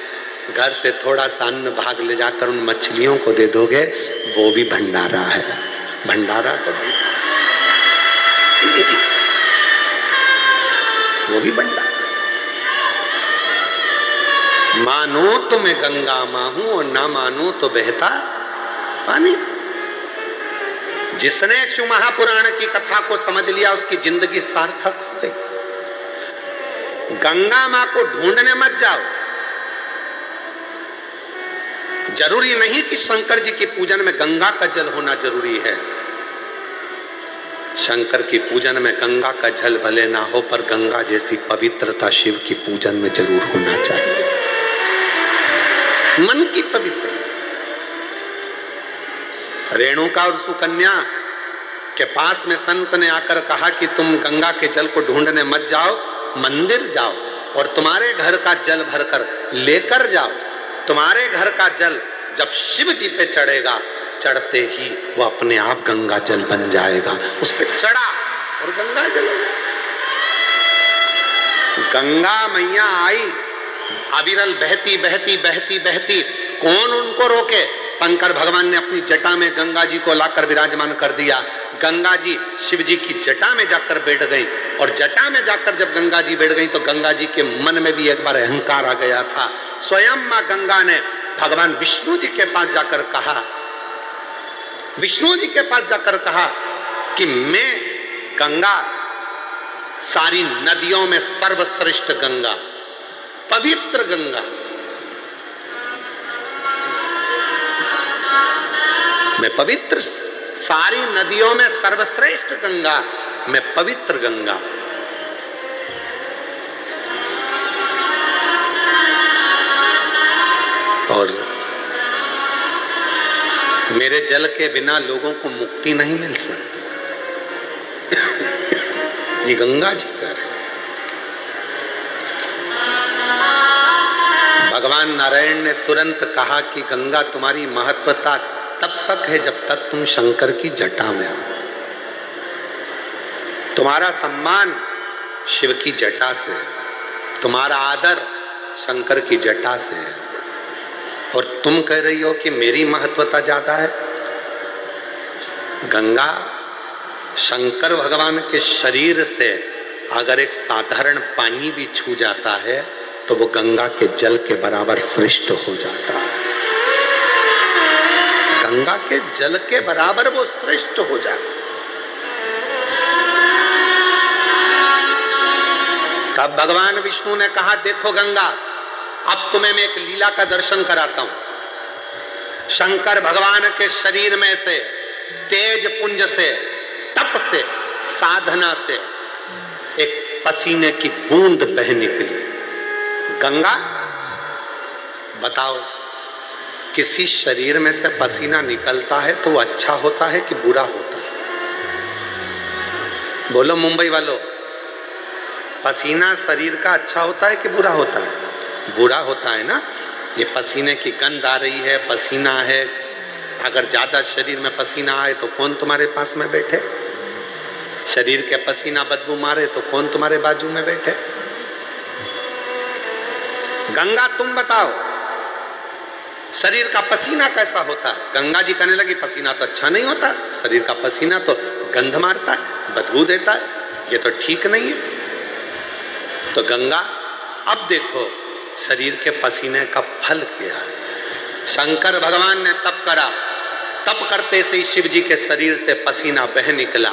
घर से थोड़ा सा अन्न भाग ले जाकर उन मछलियों को दे दोगे वो भी भंडारा है। भंडारा तो वो भी भंडारा। मानो तो मैं गंगा मां हूं और ना मानो तो बहता पानी। जिसने शिव महापुराण की कथा को समझ लिया उसकी जिंदगी सार्थक हो गई। गंगा मां को ढूंढने मत जाओ। जरूरी नहीं कि शंकर जी की पूजन में गंगा का जल होना जरूरी है। शंकर की पूजन में गंगा का जल भले ना हो पर गंगा जैसी पवित्रता शिव की पूजन में जरूर होना चाहिए। मन की पवित्रता। रेणुका और सुकन्या के पास में संत ने आकर कहा कि तुम गंगा के जल को ढूंढने मत जाओ, मंदिर जाओ और तुम्हारे घर का जल भरकर लेकर जाओ। तुम्हारे घर का जल जब शिव जी पे चढ़ेगा, चढ़ते ही वो अपने आप गंगा जल बन जाएगा। उस पे चढ़ा और गंगा जल। गंगा मैया आई, अविरल बहती बहती बहती बहती। कौन उनको रोके? शंकर भगवान ने अपनी जटा में गंगा जी को लाकर विराजमान कर दिया। गंगा जी शिव जी की जटा में जाकर बैठ गई और जटा में जाकर जब गंगा जी बैठ गई तो गंगा जी के मन में भी एक बार अहंकार आ गया था। स्वयं मां गंगा ने भगवान विष्णु जी के पास जाकर कहा, विष्णु जी के पास जाकर कहा कि मैं गंगा, सारी नदियों में सर्वश्रेष्ठ गंगा, पवित्र गंगा, मैं पवित्र, सारी नदियों में सर्वश्रेष्ठ गंगा, मैं पवित्र गंगा। और मेरे जल के बिना लोगों को मुक्ति नहीं मिल सकती। ये गंगा जी का है। भगवान नारायण ने तुरंत कहा कि गंगा तुम्हारी महत्वता तब तक है जब तक तुम शंकर की जटा में आओ। तुम्हारा सम्मान शिव की जटा से है, तुम्हारा आदर शंकर की जटा से है। और तुम कह रही हो कि मेरी महत्वता ज्यादा है। गंगा शंकर भगवान के शरीर से अगर एक साधारण पानी भी छू जाता है तो वो गंगा के जल के बराबर श्रेष्ठ हो जाता है। गंगा के जल के बराबर वो श्रेष्ठ हो जाता है। तब भगवान विष्णु ने कहा, देखो गंगा, अब तुम्हें मैं एक लीला का दर्शन कराता हूं। शंकर भगवान के शरीर में से तेज पुंज से, तप से, साधना से एक पसीने की बूंद बह निकली। गंगा, बताओ, किसी शरीर में से पसीना निकलता है तो वो अच्छा होता है कि बुरा होता है? बोलो मुंबई वालों, पसीना शरीर का अच्छा होता है कि बुरा होता है? बुरा होता है ना। ये पसीने की गंध आ रही है, पसीना है। अगर ज्यादा शरीर में पसीना आए तो कौन तुम्हारे पास में बैठे? शरीर के पसीना बदबू मारे तो कौन तुम्हारे बाजू में बैठे? गंगा तुम बताओ, शरीर का पसीना कैसा होता है? गंगा जी कहने लगी पसीना तो अच्छा नहीं होता, शरीर का पसीना तो गंध मारता है, बदबू देता है, ये तो ठीक नहीं है। तो गंगा अब देखो शरीर के पसीने का फल क्या है। शंकर भगवान ने तप करा, तप करते से ही शिव जी के शरीर से पसीना बह निकला।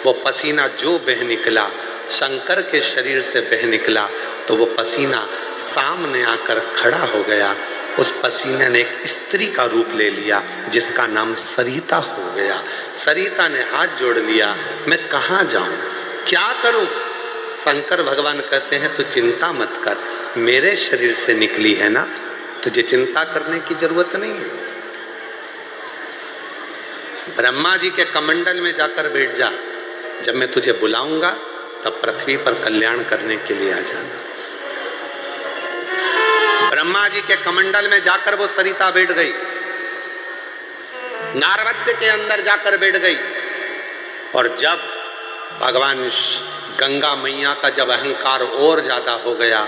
वो पसीना जो बह निकला शंकर के शरीर से बह निकला तो वो पसीना सामने आकर खड़ा हो गया। उस पसीने ने एक स्त्री का रूप ले लिया जिसका नाम सरिता हो गया। सरिता ने हाथ जोड़ लिया, मैं कहाँ जाऊं, क्या करूं? शंकर भगवान कहते हैं तू चिंता मत कर, मेरे शरीर से निकली है ना, तुझे चिंता करने की जरूरत नहीं है। ब्रह्मा जी के कमंडल में जाकर बैठ जा, जब मैं तुझे बुलाऊंगा तब पृथ्वी पर कल्याण करने के लिए आ जाना। ब्रह्मा जी के कमंडल में जाकर वो सरिता बैठ गई, नारवत्य के अंदर जाकर बैठ गई। और जब भगवान गंगा मैया का जब अहंकार और ज्यादा हो गया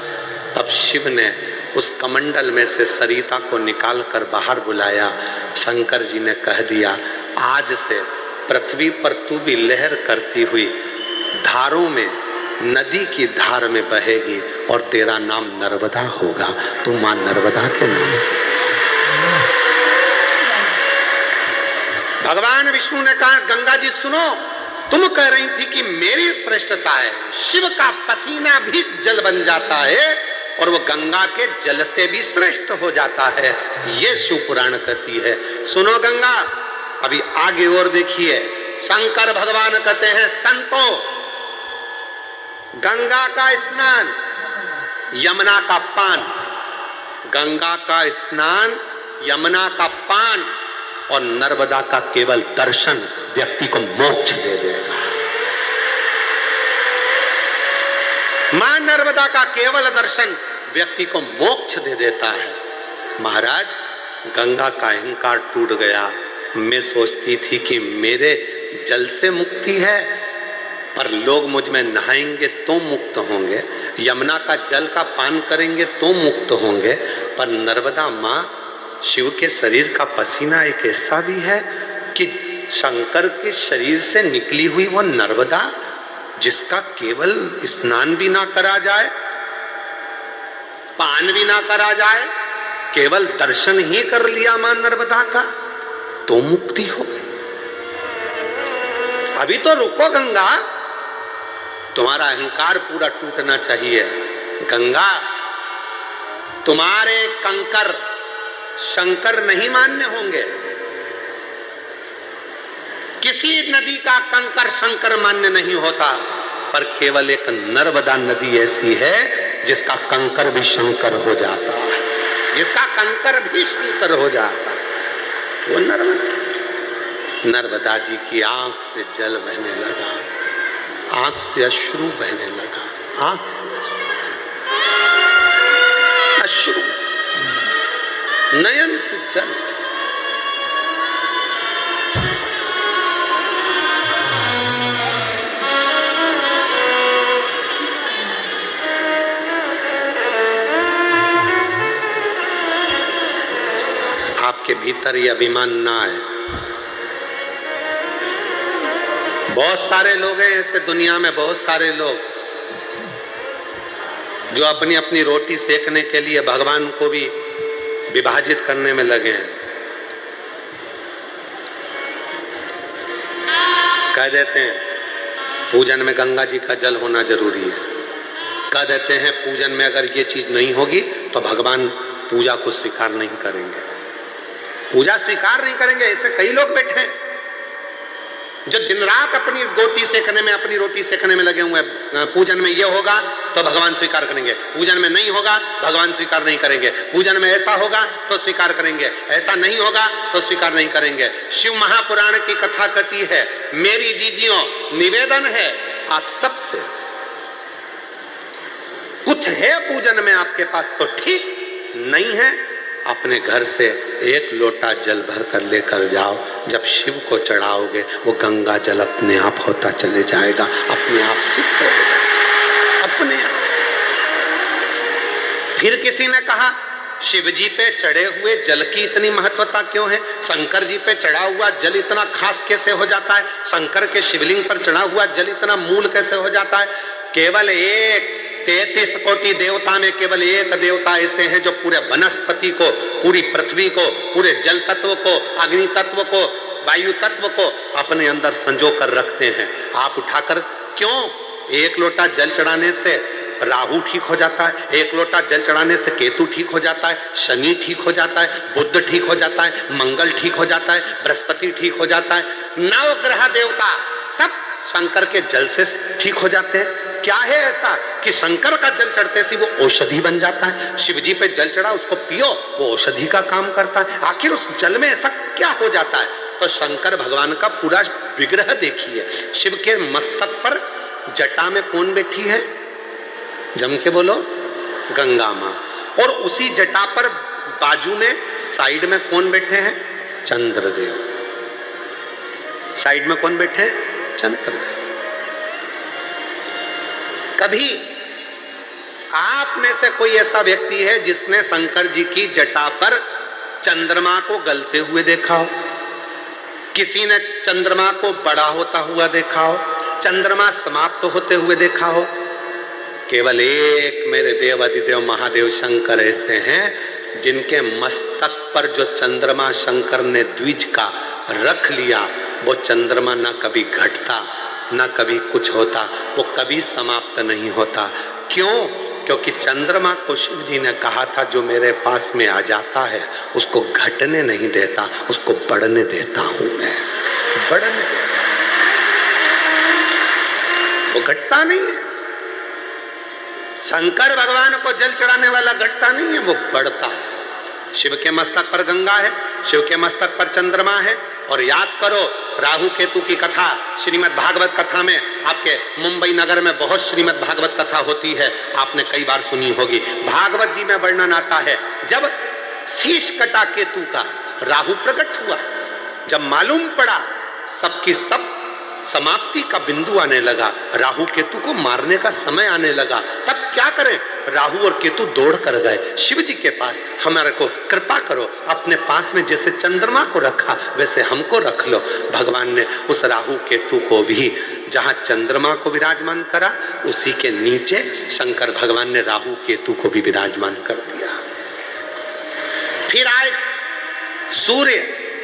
तब शिव ने उस कमंडल में से सरिता को निकाल कर बाहर बुलाया। शंकर जी ने कह दिया आज से पृथ्वी पर तू भी लहर करती हुई धारों में, नदी की धार में बहेगी और तेरा नाम नर्मदा होगा। तू मां नर्मदा के नाम से। भगवान विष्णु ने कहा गंगा जी सुनो, तुम कह रही थी कि मेरी श्रेष्ठता है, शिव का पसीना भी जल बन जाता है और वो गंगा के जल से भी श्रेष्ठ हो जाता है, ये शिव पुराण कहती है। सुनो गंगा, अभी आगे और देखिए। शंकर भगवान कहते हैं संतो, गंगा का स्नान यमुना का पान, गंगा का स्नान यमुना का पान और नर्मदा का केवल दर्शन व्यक्ति को मोक्ष दे देगा। मां नर्मदा का केवल दर्शन व्यक्ति को मोक्ष दे देता है। महाराज गंगा का अहंकार टूट गया। मैं सोचती थी कि मेरे जल से मुक्ति है, पर लोग मुझ में नहाएंगे तो मुक्त होंगे, यमुना का जल का पान करेंगे तो मुक्त होंगे, पर नर्मदा माँ शिव के शरीर का पसीना एक ऐसा भी है कि शंकर के शरीर से निकली हुई वो नर्मदा जिसका केवल स्नान भी ना करा जाए, पान भी ना करा जाए, केवल दर्शन ही कर लिया मां नर्मदा का तो मुक्ति हो गई। अभी तो रुको गंगा, तुम्हारा अहंकार पूरा टूटना चाहिए। गंगा तुम्हारे कंकर शंकर नहीं मान्य होंगे, किसी नदी का कंकर शंकर मान्य नहीं होता, पर केवल एक नर्मदा नदी ऐसी है जिसका कंकर भी शंकर हो जाता है, जिसका कंकर भी शंकर हो जाता है, वो नर्मदा। नर्मदा जी की आंख से जल बहने लगा, आंख से अश्रु बहने लगा, आंख से अश्रु, नयन से जल। आपके भीतर ये अभिमान ना आए। बहुत सारे लोग हैं ऐसे दुनिया में, बहुत सारे लोग जो अपनी अपनी रोटी सेकने के लिए भगवान को भी विभाजित करने में लगे हैं। कह देते हैं पूजन में गंगा जी का जल होना जरूरी है, कह देते हैं पूजन में अगर ये चीज नहीं होगी तो भगवान पूजा को स्वीकार नहीं करेंगे, पूजा स्वीकार नहीं करेंगे। ऐसे कई लोग बैठे हैं जो दिन रात अपनी रोटी सेकने में लगे हुए हैं। पूजन में ये होगा तो भगवान स्वीकार करेंगे, पूजन में नहीं होगा भगवान स्वीकार नहीं करेंगे, पूजन में ऐसा होगा तो स्वीकार करेंगे, ऐसा नहीं होगा तो स्वीकार नहीं करेंगे। शिव महापुराण की कथा कहती है, मेरी जीजियों निवेदन है आप सबसे, कुछ है पूजन में आपके पास तो ठीक, नहीं है अपने घर से एक लोटा जल भर कर लेकर जाओ। जब शिव को चढ़ाओगे वो गंगा जल अपने आप होता चले जाएगा, अपने आप सिद्ध होगा, अपने आप से। फिर किसी ने कहा शिव जी पे चढ़े हुए जल की इतनी महत्वता क्यों है? शंकर जी पे चढ़ा हुआ जल इतना खास कैसे हो जाता है? शंकर के शिवलिंग पर चढ़ा हुआ जल इतना मूल कैसे हो जाता है? केवल एक 33 कोटि देवता में केवल एक देवता ऐसे हैं जो पूरे वनस्पति को, पूरी पृथ्वी को, पूरे जल तत्व को, अग्नि तत्व को, वायु तत्व को अपने अंदर संजो कर रखते हैं। आप उठाकर क्यों? एक लोटा जल चढ़ाने से राहु ठीक हो जाता है, एक लोटा जल चढ़ाने से केतु ठीक हो जाता है, शनि ठीक हो जाता है, बुध ठीक हो जाता है, मंगल ठीक हो जाता है, बृहस्पति ठीक हो जाता है, 9 ग्रह देवता सब शंकर के जल से ठीक हो जाते हैं। क्या है ऐसा कि शंकर का जल चढ़ते से वो औषधि बन जाता है? शिव जी पे जल चढ़ा, उसको पियो, वो औषधि का काम करता है। आखिर उस जल में ऐसा क्या हो जाता है? तो शंकर भगवान का पूरा विग्रह देखिए। शिव के मस्तक पर जटा में कौन बैठी है? जम के बोलो, गंगा माँ। और उसी जटा पर बाजू में साइड में कौन बैठे हैं? चंद्रदेव। साइड में कौन बैठे हैं? चंद्रदेव। कभी आप में से कोई ऐसा व्यक्ति है जिसने शंकर जी की जटा पर चंद्रमा को गलते हुए देखा हो? किसी ने चंद्रमा को बड़ा होता हुआ देखा हो? चंद्रमा समाप्त होते हुए देखा हो? केवल एक मेरे देव अधिदेव महादेव शंकर ऐसे हैं जिनके मस्तक पर जो चंद्रमा शंकर ने द्विज का रख लिया, वो चंद्रमा न कभी घटता न कभी कुछ होता, वो कभी समाप्त नहीं होता। क्यों? क्योंकि चंद्रमा को शिव जी ने कहा था जो मेरे पास में आ जाता है उसको घटने नहीं देता, उसको बढ़ने देता हूं मैं, बढ़ने देता। वो घटता नहीं है। शंकर भगवान को जल चढ़ाने वाला घटता नहीं है, वो बढ़ता है। शिव के मस्तक पर गंगा है, शिव के मस्तक पर चंद्रमा है। और याद करो राहु केतु की कथा श्रीमद् भागवत कथा में, आपके मुंबई नगर में बहुत श्रीमद् भागवत कथा होती है, आपने कई बार सुनी होगी। भागवत जी में वर्णन आता है जब शीश कटा केतु का, राहु प्रकट हुआ, जब मालूम पड़ा सबकी सब समाप्ति का बिंदु आने लगा, राहु केतु को मारने का समय आने लगा, तब क्या करें? राहु और केतु दौड़ कर गए शिव जी के पास, हमारे को कृपा करो, अपने पास में जैसे चंद्रमा को रखा वैसे हमको रख लो। भगवान ने उस राहु केतु को भी जहां चंद्रमा को विराजमान करा, उसी के नीचे शंकर भगवान ने राहु केतु को भी विराजमान कर दिया। फिर आए सूर्य,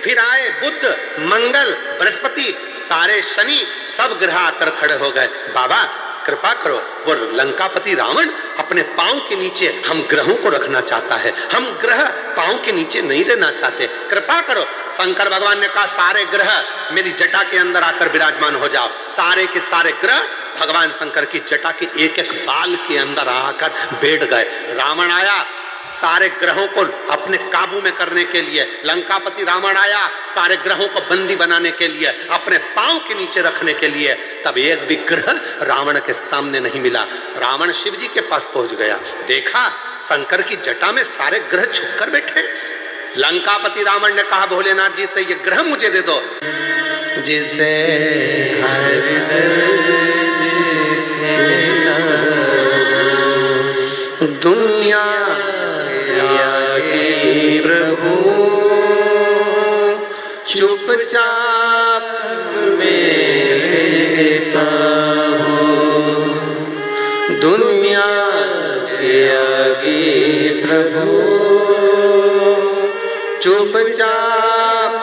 फिर आए बुध, मंगल, बृहस्पति, सारे शनि, सब ग्रह आकर खड़े हो गए। बाबा कृपा करो, वो लंकापति रावण अपने पांव के नीचे हम ग्रहों को रखना चाहता है, हम ग्रह पांव के नीचे नहीं रहना चाहते, कृपा करो। शंकर भगवान ने कहा सारे ग्रह मेरी जटा के अंदर आकर विराजमान हो जाओ। सारे के सारे ग्रह भगवान शंकर की जटा के एक एक बाल के अंदर आकर बैठ गए। रावण आया सारे ग्रहों को अपने काबू में करने के लिए, लंकापति रावण आया सारे ग्रहों को बंदी बनाने के लिए, अपने पांव के नीचे रखने के लिए। तब एक भी ग्रह रावण के सामने नहीं मिला। रावण शिव जी के पास पहुंच गया, देखा शंकर की जटा में सारे ग्रह छुपकर बैठे। लंकापति रावण ने कहा भोलेनाथ जी से ये ग्रह मुझे दे दो, जिसे दुनिया प्रभु चुपचाप में रहता हूँ, दुनिया के आगे प्रभु चुपचाप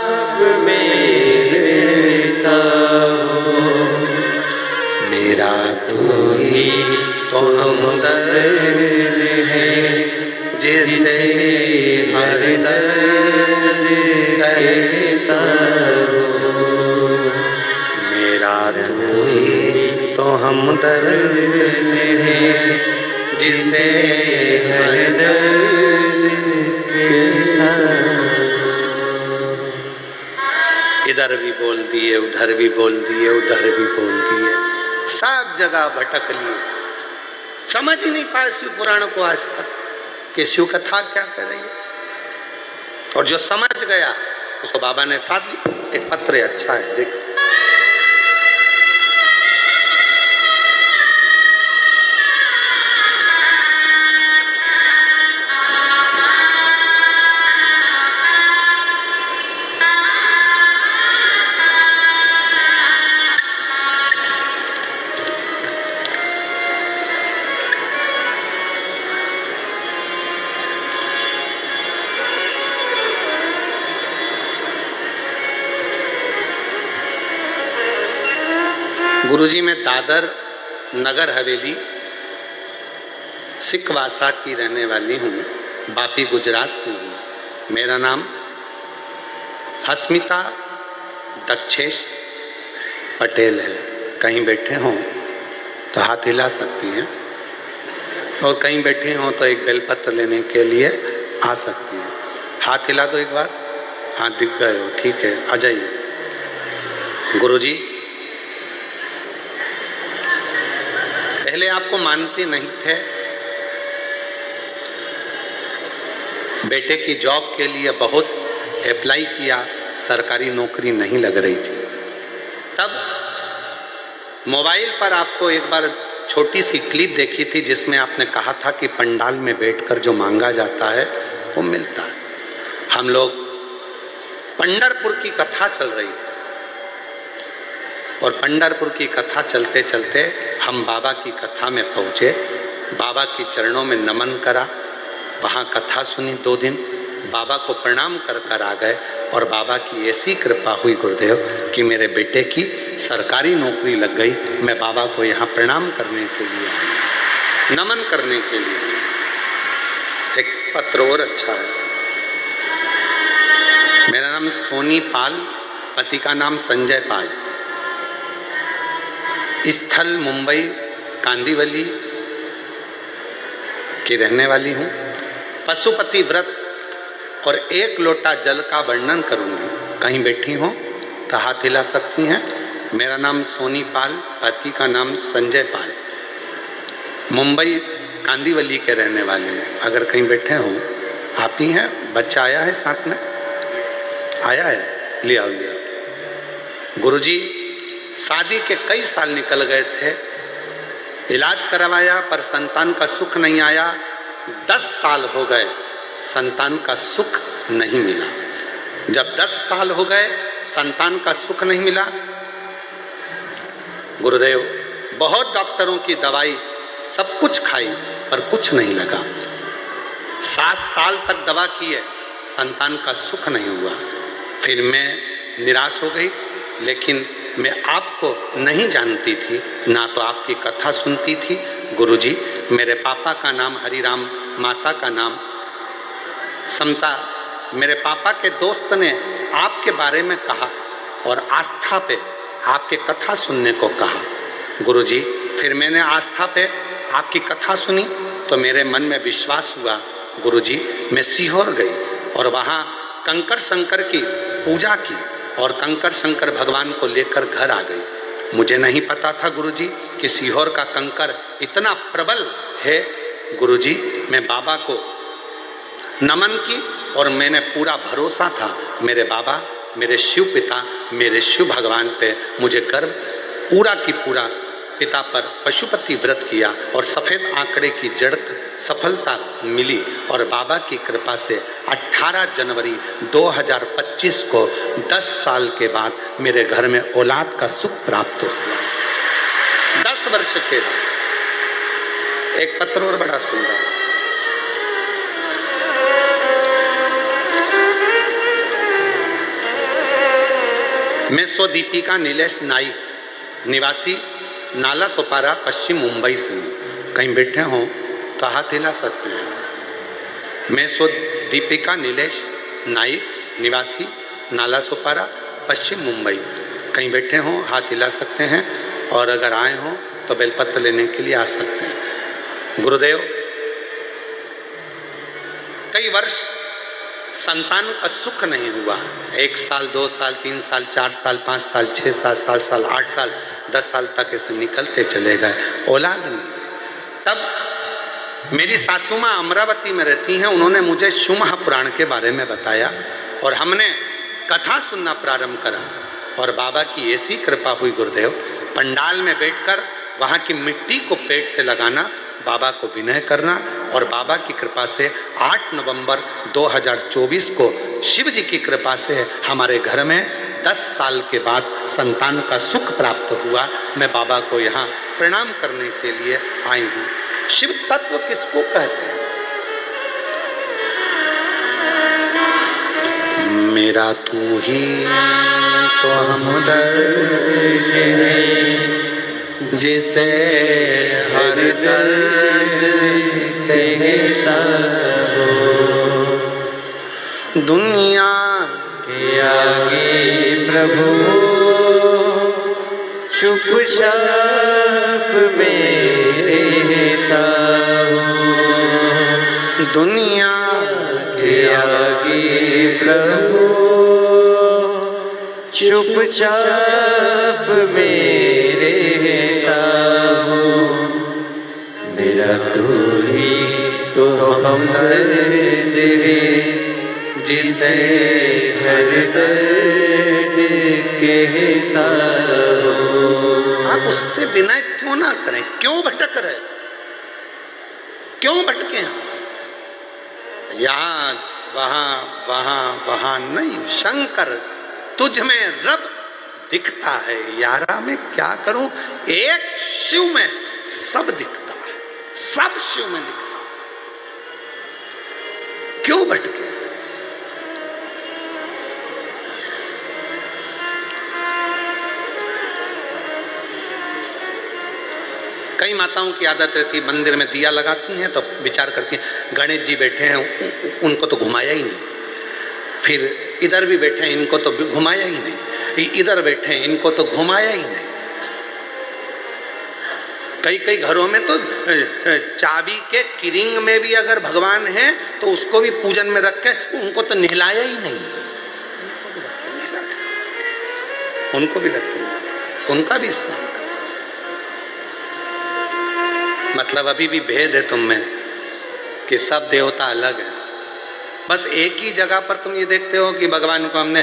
में रहता हूँ। मेरा तो ही तो हमदर्द है जिसे हर दर्द कहता हूँ। मेरा तो ही तो हमदर्द है जिसे हर दर्द कहता हूँ। इधर भी बोल दिए, उधर भी बोल दिए, उधर भी बोल दिए, सब जगह भटक लिए, समझ ही नहीं पाए शिव पुराण को आज तक कि शिव कथा क्या कर रही है। और जो समझ गया उसको बाबा ने साथ ली। एक पत्र है, अच्छा है, देख। गुरुजी, मैं दादर नगर हवेली सिकवासा की रहने वाली हूँ, बापी गुजरात से हूँ। मेरा नाम हस्मिता दक्षेश पटेल है। कहीं बैठे हों तो हाथ हिला सकती हैं, और कहीं बैठे हों तो एक बेलपत्र लेने के लिए आ सकती हैं। हाथ हिला दो एक बार। हाँ, दिख गए हो, ठीक है, आ जाइए। गुरुजी, पहले आपको मानते नहीं थे। बेटे की जॉब के लिए बहुत अप्लाई किया, सरकारी नौकरी नहीं लग रही थी। तब मोबाइल पर आपको एक बार छोटी सी क्लिप देखी थी जिसमें आपने कहा था कि पंडाल में बैठकर जो मांगा जाता है वो मिलता है। हम लोग पंढरपुर की कथा चल रही थी, और पंढरपुर की कथा चलते चलते हम बाबा की कथा में पहुँचे। बाबा की चरणों में नमन करा, वहाँ कथा सुनी 2 दिन, बाबा को प्रणाम कर कर आ गए। और बाबा की ऐसी कृपा हुई गुरुदेव कि मेरे बेटे की सरकारी नौकरी लग गई। मैं बाबा को यहाँ प्रणाम करने के लिए, नमन करने के लिए। एक पत्र और अच्छा है। मेरा नाम सोनी पाल, पति का नाम संजय पाल, स्थल मुंबई कांदीवली की रहने वाली हूँ। पशुपति व्रत और 1 लोटा जल का वर्णन करूँगी। कहीं बैठी हो तो हाथ हिला सकती हैं। मेरा नाम सोनी पाल, पति का नाम संजय पाल, मुंबई कांदीवली के रहने वाले हैं। अगर कहीं बैठे हो, आप ही हैं। बच्चा आया है साथ में, आया है, ले आओ ले आओ। गुरुजी, शादी के कई साल निकल गए थे, इलाज करवाया पर संतान का सुख नहीं आया। 10 साल हो गए, संतान का सुख नहीं मिला। जब 10 साल हो गए, संतान का सुख नहीं मिला, गुरुदेव बहुत डॉक्टरों की दवाई सब कुछ खाई पर कुछ नहीं लगा। 7 साल तक दवा की है, संतान का सुख नहीं हुआ। फिर मैं निराश हो गई, लेकिन मैं आपको नहीं जानती थी, ना तो आपकी कथा सुनती थी। गुरुजी, मेरे पापा का नाम हरिराम, माता का नाम समता। मेरे पापा के दोस्त ने आपके बारे में कहा और आस्था पे आपके कथा सुनने को कहा। गुरुजी, फिर मैंने आस्था पे आपकी कथा सुनी तो मेरे मन में विश्वास हुआ। गुरुजी, मैं सीहोर गई और वहाँ कंकर शंकर की पूजा की और कंकर शंकर भगवान को लेकर घर आ गई। मुझे नहीं पता था गुरुजी कि सीहोर का कंकर इतना प्रबल है। गुरुजी, मैं बाबा को नमन की और मैंने पूरा भरोसा था मेरे बाबा, मेरे शिव पिता, मेरे शिव भगवान पे मुझे गर्व पूरा की पूरा पिता पर पशुपति व्रत किया और सफ़ेद आंकड़े की जड़ सफलता मिली। और बाबा की कृपा से 18 जनवरी 2025 को 10 साल के बाद मेरे घर में औलाद का सुख प्राप्त हुआ। 10 वर्ष के बाद। एक पत्र और बड़ा सुंदर, मैं स्वदीपिका नीलेश नाइक, निवासी नाला सोपारा, पश्चिम मुंबई से। कहीं बैठे हों तो हाथ हिला सकते हैं। मैं स्वदीपिका नीलेश नाइक, निवासी नाला सोपारा, पश्चिम मुंबई। कहीं बैठे हों, हाथ हिला सकते हैं, और अगर आए हों तो बेलपत्र लेने के लिए आ सकते हैं। गुरुदेव, कई वर्ष संतान का सुख नहीं हुआ। 1 साल, 2 साल, 3 साल, 4 साल, 5 साल, 6 साल, 7 साल, 8 साल, 10 साल तक ऐसे निकलते चले गए, औलाद नहीं। तब मेरी सासू माँ अमरावती में रहती हैं, उन्होंने मुझे शिव महापुराण के बारे में बताया और हमने कथा सुनना प्रारंभ करा। और बाबा की ऐसी कृपा हुई गुरुदेव, पंडाल में बैठकर वहाँ की मिट्टी को पेट से लगाना, बाबा को विनय करना, और बाबा की कृपा से 8 नवंबर 2024 को शिव जी की कृपा से हमारे घर में 10 साल के बाद संतान का सुख प्राप्त हुआ। मैं बाबा को यहाँ प्रणाम करने के लिए आई हूँ। शिव तत्व किसको कहते हैं? मेरा तू ही तो हमदर्द है, जिसे हर दर्द कहता हो। दुनिया के आगे प्रभु चुपचाप में रहता हूँ। दुनिया के आगे प्रभु चुपचाप में रहता हूँ। मेरा तू ही तो हमदर्द है, जिसे हर दर्द कहता हूँ। आप उससे विनय क्यों ना करें? क्यों भटक रहे? क्यों भटके हैं? यहाँ वहाँ वहाँ वहाँ नहीं। शंकर तुझ में रब दिखता है, यारा मैं क्या करूं? एक शिव में सब दिखता है, सब शिव में दिखता है। क्यों भटके? कई माताओं की आदत रहती है, मंदिर में दिया लगाती हैं तो विचार करती हैं गणेश जी बैठे हैं, उनको तो घुमाया ही नहीं। फिर इधर भी बैठे हैं, इनको तो घुमाया ही नहीं। इधर बैठे हैं, इनको तो घुमाया ही नहीं। कई कई घरों में तो चाबी के किरिंग में भी अगर भगवान है तो उसको भी पूजन में रख के उनको तो नहलाया ही नहीं। उनको भी लगते हैं, उनका भी स्नान कर। मतलब अभी भी भेद है तुम में कि सब देवता अलग है। बस एक ही जगह पर तुम ये देखते हो कि भगवान को हमने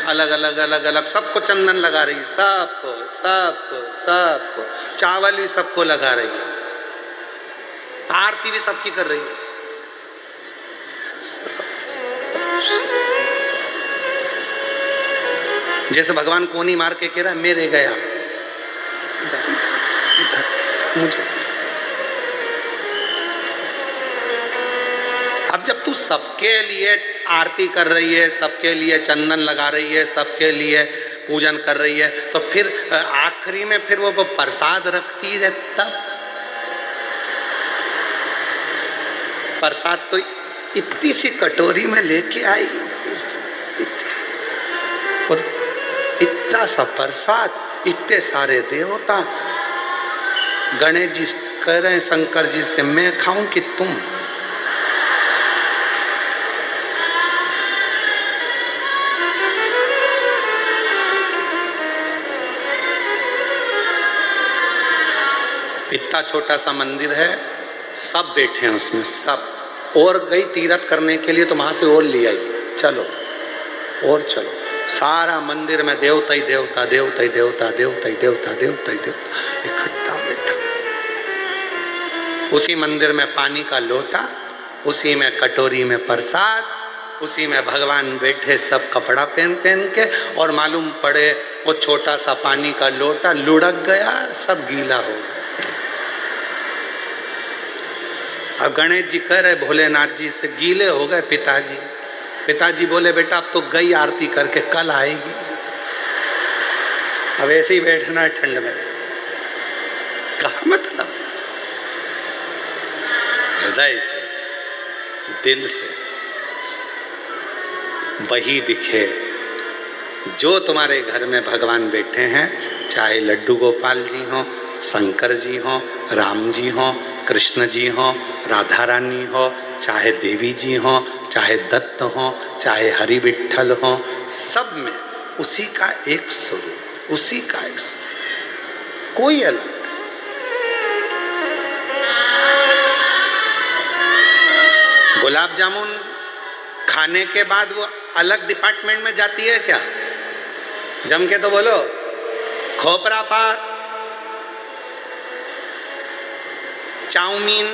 अलग अलग अलग अलग सबको चंदन लगा रही है, सबको सबको सबको, चावल भी सबको लगा रही है, आरती भी सबकी कर रही है। जैसे भगवान कोनी मार के कह रहा है मेरे गया, इधर इधर इधर मुझे। अब जब तू सबके लिए आरती कर रही है, सबके लिए चंदन लगा रही है, सबके लिए पूजन कर रही है, तो फिर आखिरी में फिर वो प्रसाद रखती है, तब प्रसाद तो इतनी सी कटोरी में लेके आएगी, इतनी सी, और इतना सा प्रसाद, इतने सारे देवता। गणेश जी कह रहे हैं शंकर जी से, मैं खाऊं कि तुम? इतना छोटा सा मंदिर है, सब बैठे हैं उसमें, सब। और गई तीरथ करने के लिए तो वहां से और ले आई, चलो और चलो। सारा मंदिर में देवता ही देवता, देवता ही देवता, देवता ही देवता, देवता ही देवता इकट्ठा बैठा। उसी मंदिर में पानी का लोटा, उसी में कटोरी में प्रसाद, उसी में भगवान बैठे सब कपड़ा पहन पहन के, और मालूम पड़े वो छोटा सा पानी का लोटा लुढ़क गया, सब गीला हो गया। अब गणेश जी कह रहे भोलेनाथ जी से, गीले हो गए पिताजी। पिताजी बोले बेटा अब तो गई आरती करके, कल आएगी, अब ऐसे ही बैठना है ठंड में। कहा मतलब हृदय से, दिल से वही दिखे जो तुम्हारे घर में भगवान बैठे हैं, चाहे लड्डू गोपाल जी हों, शंकर जी हों, राम जी हों, कृष्ण जी हों, राधा रानी हो, चाहे देवी जी हों, चाहे दत्त हों, चाहे हरि विठ्ठल हों, सब में उसी का एक स्वरूप, उसी का एक स्वरूप, कोई अलग नहीं। गुलाब जामुन खाने के बाद वो अलग डिपार्टमेंट में जाती है क्या? जम के तो बोलो। खोपरा पाक, चाउमीन,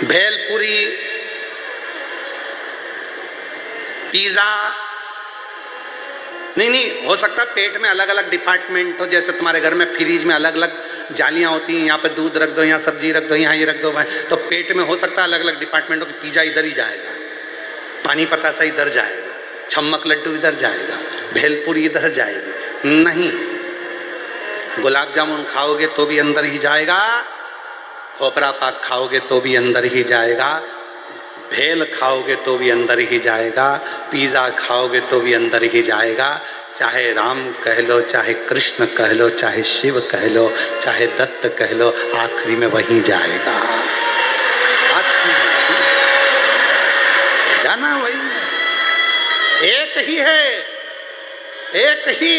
भेलपुरी, पिज्जा, नहीं हो सकता पेट में अलग अलग डिपार्टमेंट हो। जैसे तुम्हारे घर में फ्रिज में अलग अलग जालियां होती हैं, यहाँ पे दूध रख दो, यहाँ सब्जी रख दो, यहाँ ये रख दो, तो पेट में हो सकता है अलग अलग डिपार्टमेंट हो कि पिज्जा इधर ही जाएगा, पानी पतासा इधर जाएगा, छम्मक लड्डू इधर जाएगा, भेलपुरी इधर जाएगी। नहीं, गुलाब जामुन खाओगे तो भी अंदर ही जाएगा, खोपरा पाक खाओगे तो भी अंदर ही जाएगा, भेल खाओगे तो भी अंदर ही जाएगा, पिज़्ज़ा खाओगे तो भी अंदर ही जाएगा। चाहे राम कह लो, चाहे कृष्ण कह लो, चाहे शिव कह लो, चाहे दत्त कह लो, आखिरी में वहीं जाएगा। जाना वही, एक ही है, एक ही,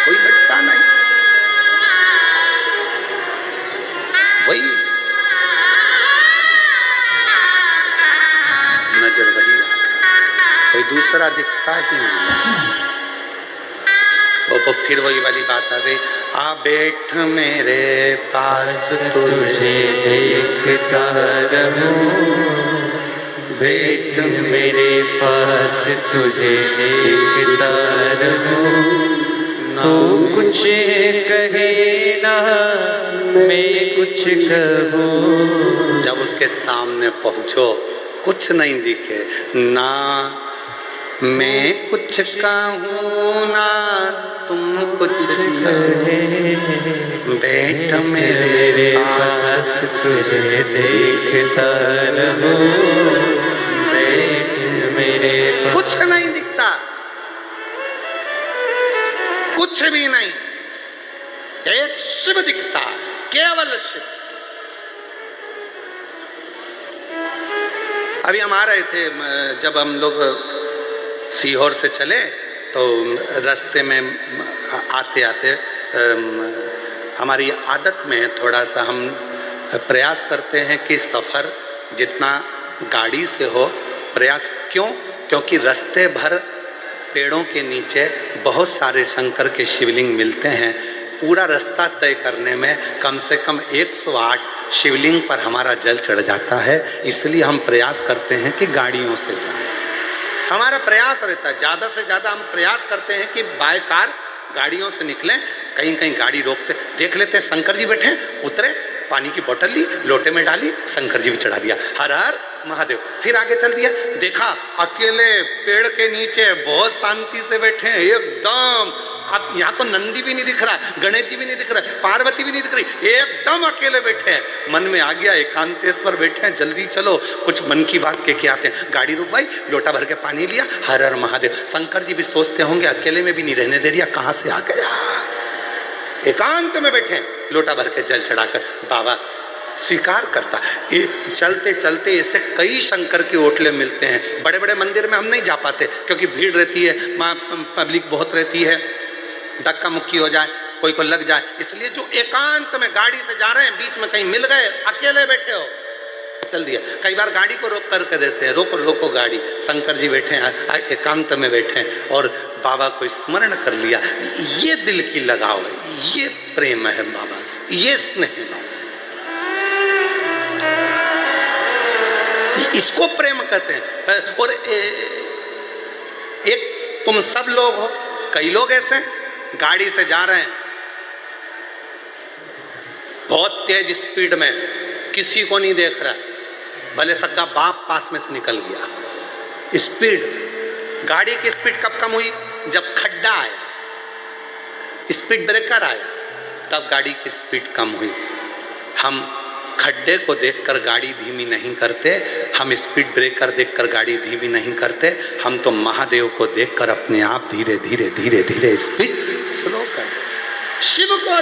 कोई मिटता नहीं, वही नजर वही आता, कोई दूसरा दिखता ही नहीं। वो फिर वही वाली बात आ गई, आ बैठ मेरे पास तुझे देखता रहूं, बैठ मेरे पास तुझे देखता रहूं, तो कुछ कहे ना मैं कुछ कहूं। जब उसके सामने पहुंचो कुछ नहीं दिखे, ना मैं कुछ कहूं ना तुम कुछ कहे, बैठ मेरे पास तुझे देखता रहूं, बैठ मेरे पास। कुछ नहीं दिखता, कुछ भी नहीं, एक शिव दिखता, केवल शिव। अभी हम आ रहे थे, जब हम लोग सीहोर से चले तो रास्ते में आते आते हमारी आदत में थोड़ा सा हम प्रयास करते हैं कि सफ़र जितना गाड़ी से हो, प्रयास क्यों? क्योंकि रास्ते भर पेड़ों के नीचे बहुत सारे शंकर के शिवलिंग मिलते हैं। पूरा रास्ता तय करने में कम से कम 108 शिवलिंग पर हमारा जल चढ़ जाता है। इसलिए हम प्रयास करते हैं कि गाड़ियों से जाएं। हमारा प्रयास रहता है, ज़्यादा से ज़्यादा हम प्रयास करते हैं कि बाय कार गाड़ियों से निकलें। कहीं कहीं गाड़ी रोकते, देख लेते हैं शंकर जी बैठे, उतरे, पानी की बोतल ली, लोटे में डाली, शंकर जी भी चढ़ा दिया, हर हर महादेव। फिर आगे चल दिया, देखा अकेले पेड़ के नीचे बहुत शांति से बैठे हैं एकदम। अब यहाँ तो नंदी भी नहीं दिख रहा, गणेश जी भी नहीं दिख रहा, पार्वती भी नहीं दिख रही, एकदम अकेले बैठे हैं। मन में आ गया एकांतेश्वर बैठे हैं, जल्दी चलो कुछ मन की बात कह के आते हैं। गाड़ी रुकवाई, लोटा भर के पानी लिया, हर हर महादेव। शंकर जी भी सोचते होंगे अकेले में भी नहीं रहने दे दिया, कहाँ से आ गया। एकांत में बैठे, लोटा भर के जल चढ़ाकर बाबा स्वीकार करता। ये चलते चलते ऐसे कई शंकर के ओटले मिलते हैं। बड़े बड़े मंदिर में हम नहीं जा पाते क्योंकि भीड़ रहती है, वहाँ पब्लिक बहुत रहती है, धक्का मुक्की हो जाए, कोई को लग जाए। इसलिए जो एकांत में गाड़ी से जा रहे हैं, बीच में कहीं मिल गए, अकेले बैठे हो, चल दिया। कई बार गाड़ी को रोक करके देते हैं, रोको रोको गाड़ी, शंकर जी बैठे हैं, एकांत में बैठे हैं और बाबा को स्मरण कर लिया। ये दिल की लगाव है, ये प्रेम है बाबा से, ये स्नेह है। इसको प्रेम कहते हैं। और एक तुम सब लोग हो, कई लोग ऐसे गाड़ी से जा रहे हैं बहुत तेज स्पीड में, किसी को नहीं देख रहा, भले सगा बाप पास में से निकल गया। स्पीड, गाड़ी की स्पीड कब कम हुई? जब खड्डा आया, स्पीड ब्रेकर आया, तब गाड़ी की स्पीड कम हुई। हम खड्डे को देखकर गाड़ी धीमी नहीं करते, हम स्पीड ब्रेकर देखकर गाड़ी धीमी नहीं करते, हम तो महादेव को देखकर अपने आप धीरे धीरे धीरे धीरे स्पीड स्लो कर। शिव को